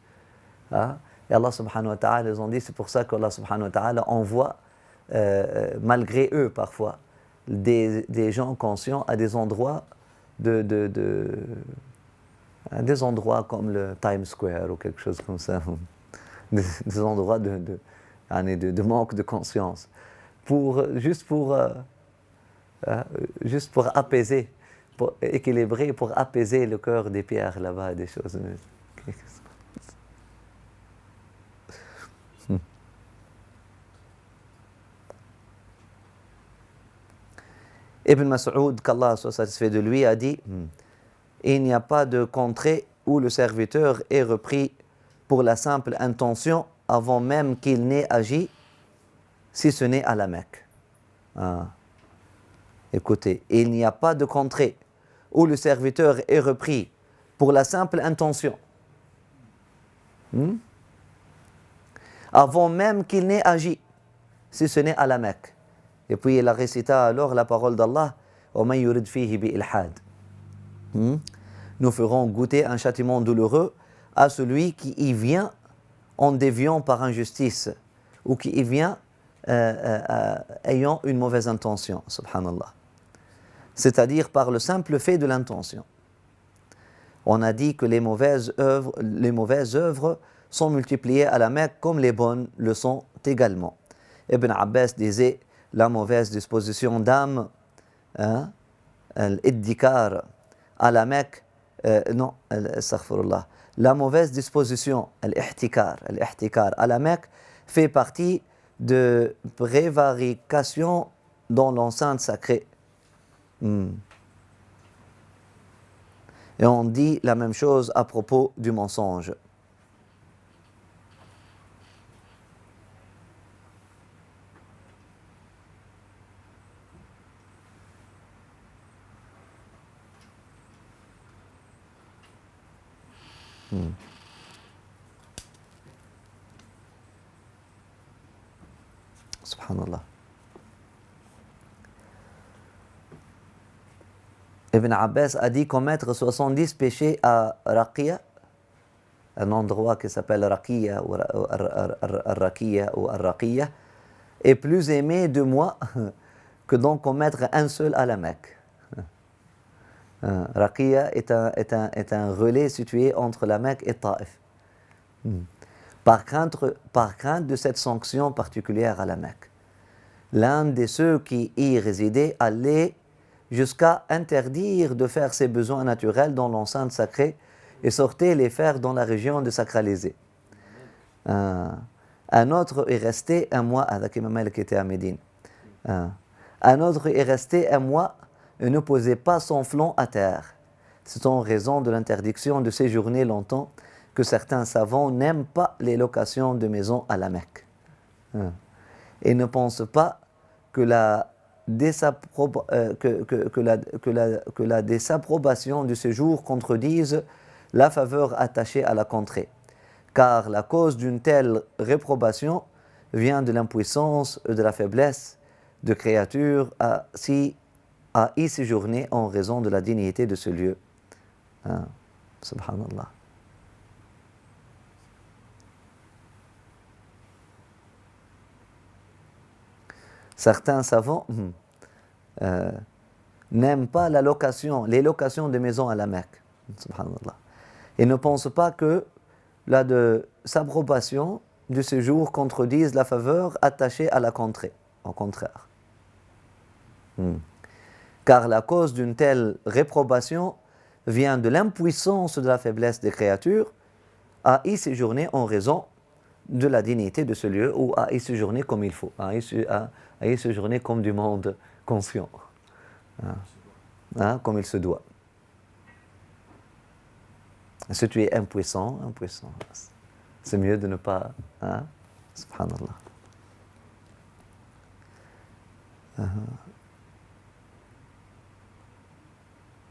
Hein? Et Allah subhanahu wa ta'ala, ils ont dit, c'est pour ça qu'Allah subhanahu wa ta'ala envoie, malgré eux parfois, des gens conscients à des endroits à des endroits comme le Times Square ou quelque chose comme ça, des endroits de manque de conscience, juste pour apaiser, pour équilibrer, pour apaiser le cœur des pierres là-bas, des choses. Ibn Mas'ud, qu'Allah soit satisfait de lui, a dit il n'y a pas de contrée où le serviteur est repris pour la simple intention avant même qu'il n'ait agi, si ce n'est à la Mecque. Écoutez, il n'y a pas de contrée où le serviteur est repris pour la simple intention avant même qu'il n'ait agi, si ce n'est à la Mecque. Et puis il a récité alors la parole d'Allah, وَمَنْ يُرِدْ فِيهِ بِإِلْحَادٍ. Nous ferons goûter un châtiment douloureux à celui qui y vient en déviant par injustice, ou qui y vient ayant une mauvaise intention, subhanallah. C'est-à-dire par le simple fait de l'intention. On a dit que les mauvaises œuvres sont multipliées à la Mecque comme les bonnes le sont également. Ibn Abbas disait la mauvaise disposition d'âme, l'iddikar à la Mecque, la mauvaise disposition, l'ihtikar à la Mecque fait partie de prévarication dans l'enceinte sacrée. Et on dit la même chose à propos du mensonge. Subhanallah. Ibn Abbas a dit commettre 70 péchés à Raqiya, un endroit qui s'appelle Raqiya ou Ar-Raqiya, est plus aimé de moi que d'en commettre un seul à la Mecque. Raqiya est un relais situé entre la Mecque et Taïf. Par crainte de cette sanction particulière à la Mecque, l'un de ceux qui y résidaient allait jusqu'à interdire de faire ses besoins naturels dans l'enceinte sacrée et sortait les faire dans la région désacralisée. Un autre est resté un mois avec Imam Malik était à Médine. Un autre est resté un mois et ne posait pas son flanc à terre. C'est en raison de l'interdiction de séjourner longtemps que certains savants n'aiment pas les locations de maisons à la Mecque. Et ne pensent pas que la désapprobation du séjour contredise la faveur attachée à la contrée. Car la cause d'une telle réprobation vient de l'impuissance et de la faiblesse de créatures à y séjourner en raison de la dignité de ce lieu. Subhanallah. Certains savants n'aiment pas les locations de maisons à la Mecque. Subhanallah. Ils ne pensent pas que la désapprobation du séjour contredise la faveur attachée à la contrée. Au contraire. Car la cause d'une telle réprobation vient de l'impuissance de la faiblesse des créatures à y séjourner en raison de la dignité de ce lieu ou à y séjourner comme il faut, à y séjourner comme du monde conscient, comme il se doit. Si tu es impuissant, c'est mieux de ne pas, subhanallah.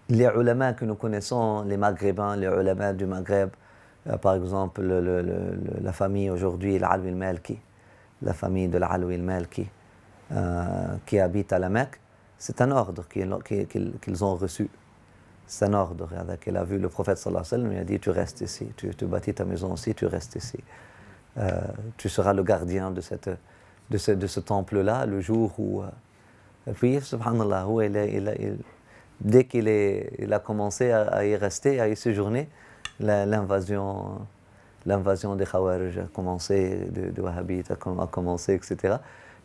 Les ulama que nous connaissons, les maghrébins, les ulama du Maghreb, par exemple la famille aujourd'hui, l'Alwi al-Malki, la famille de l'Alwi al-Malki, qui habite à la Mecque, c'est un ordre qu'ils ont reçu. C'est un ordre qu'il a vu le prophète sallallahu alayhi wa sallam, il a dit tu restes ici, tu bâtis ta maison ici, tu restes ici. Tu seras le gardien de ce temple-là le jour où... Et puis, subhanallah, dès qu'il a commencé à y rester, à y séjourner, l'invasion des Khawarij a commencé, de Wahhabites a commencé, etc.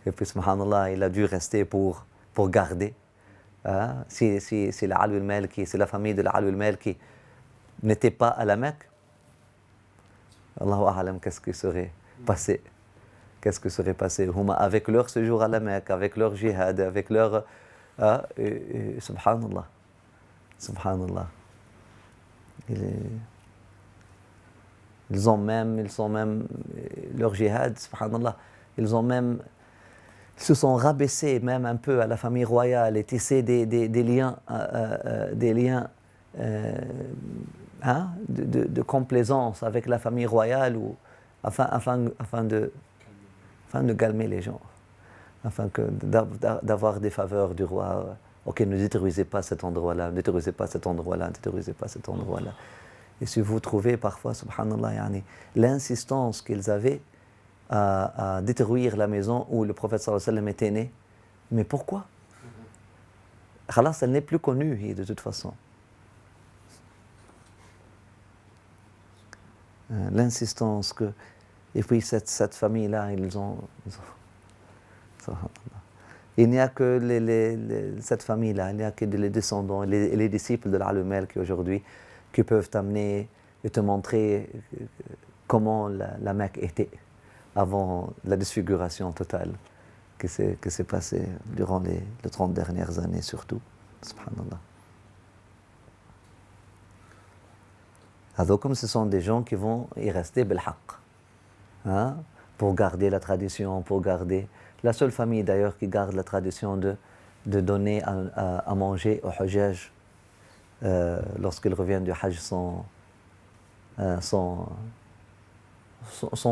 Et puis, subhanallah, il a dû rester pour garder. Si l'Alwi al-Malki, si la famille de l'Alwi al-Malki n'était pas à la Mecque, Allahu A'lam, qu'est-ce qui serait passé? Qu'est-ce qui serait passé? Avec leur séjour à la Mecque, avec leur jihad, avec leur... subhanallah. Subhanallah. Ils ont même leur jihad, subhanallah, ils se sont rabaissés même un peu à la famille royale et tissé des liens, de complaisance avec la famille royale afin afin de calmer les gens, afin d'avoir des faveurs du roi. Ok, ne détruisez pas cet endroit-là, ne détruisez pas cet endroit-là, ne détruisez pas cet endroit-là. Et si vous trouvez parfois, subhanallah, yani, l'insistance qu'ils avaient à détruire la maison où le prophète sallallahu alayhi wa sallam était né, mais pourquoi? Khalas, elle n'est plus connue de toute façon. L'insistance que... Et puis cette famille-là, ils ont il n'y a que cette famille-là, il n'y a que les descendants, les disciples de l'Al-Umel qui aujourd'hui, qui peuvent t'amener et te montrer comment la Mecque était avant la défiguration totale qui s'est passée durant les 30 dernières années surtout. Subhanallah. Alors comme ce sont des gens qui vont y rester bil-haq, hein, pour garder la tradition, pour garder... La seule famille d'ailleurs qui garde la tradition de donner à manger aux hujjaj lorsqu'ils reviennent du hajj sans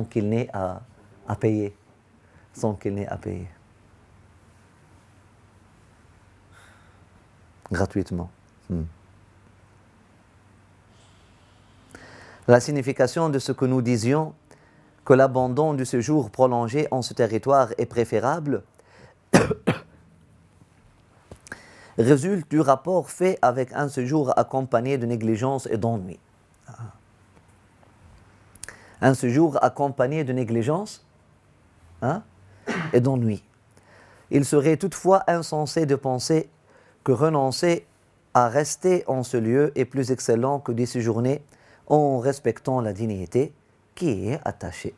qu'il n'ait à payer. Sans qu'il n'ait à payer. Gratuitement. La signification de ce que nous disions, que l'abandon du séjour prolongé en ce territoire est préférable, résulte du rapport fait avec un séjour accompagné de négligence et d'ennui. Un séjour accompagné de négligence, hein, et d'ennui. Il serait toutefois insensé de penser que renoncer à rester en ce lieu est plus excellent que d'y séjourner en respectant la dignité qui y est attachée.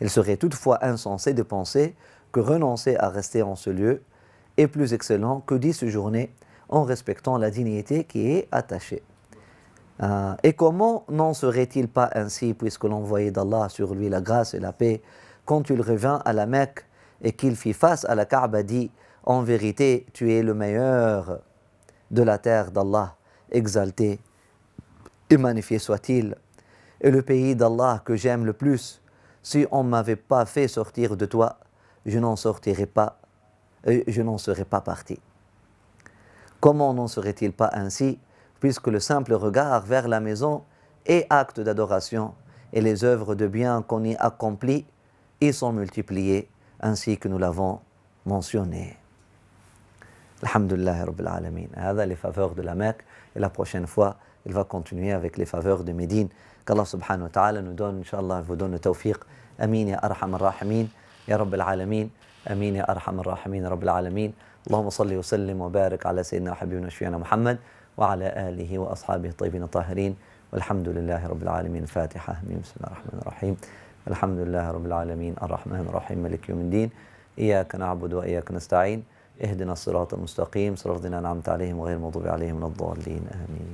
Il serait toutefois insensé de penser que renoncer à rester en ce lieu est plus excellent que d'y séjourner en respectant la dignité qui y est attachée. Et comment n'en serait-il pas ainsi puisque l'envoyé d'Allah, sur lui la grâce et la paix, quand il revint à la Mecque et qu'il fit face à la Kaaba, dit « En vérité, tu es le meilleur de la terre d'Allah, exalté et magnifié soit-il, et le pays d'Allah que j'aime le plus. Si on ne m'avait pas fait sortir de toi, je n'en sortirais pas, je n'en serais pas parti. » Comment n'en serait-il pas ainsi, puisque le simple regard vers la maison est acte d'adoration, et les œuvres de bien qu'on y accomplit y sont multipliées, ainsi que nous l'avons mentionné. Alhamdulillah Rabbil Alamin. Hada les faveurs de la Mecque, et la prochaine fois, il va continuer avec les faveurs de Médine. Qu'Allah subhanahu wa ta'ala nous donne, Inch'Allah, vous donne le tawfiq. Amin ya arham ar-rahimin, ya Rabbil Alamin. Amin ya arham ar-rahimin, ya Rabbil Alamin. Allahumma salli wa sallim wa barik ala sayyidina habibina shafi'ina Muhammad wa ala alihi wa ashabihi tayyibin tahirin. Walhamdulillahi Rabbil Alamin. Fatiha. Bismillahir rahmanir rahim. Alhamdulillahi Rabbil Alamin. Ar-Rahmanir Rahim. Malik yawmiddin. Iyyaka na'budu wa iyyaka nasta'in. اهدنا الصراط المستقيم صراط الذين أنعمت عليهم غير المغضوب عليهم ولا الضالين آمين.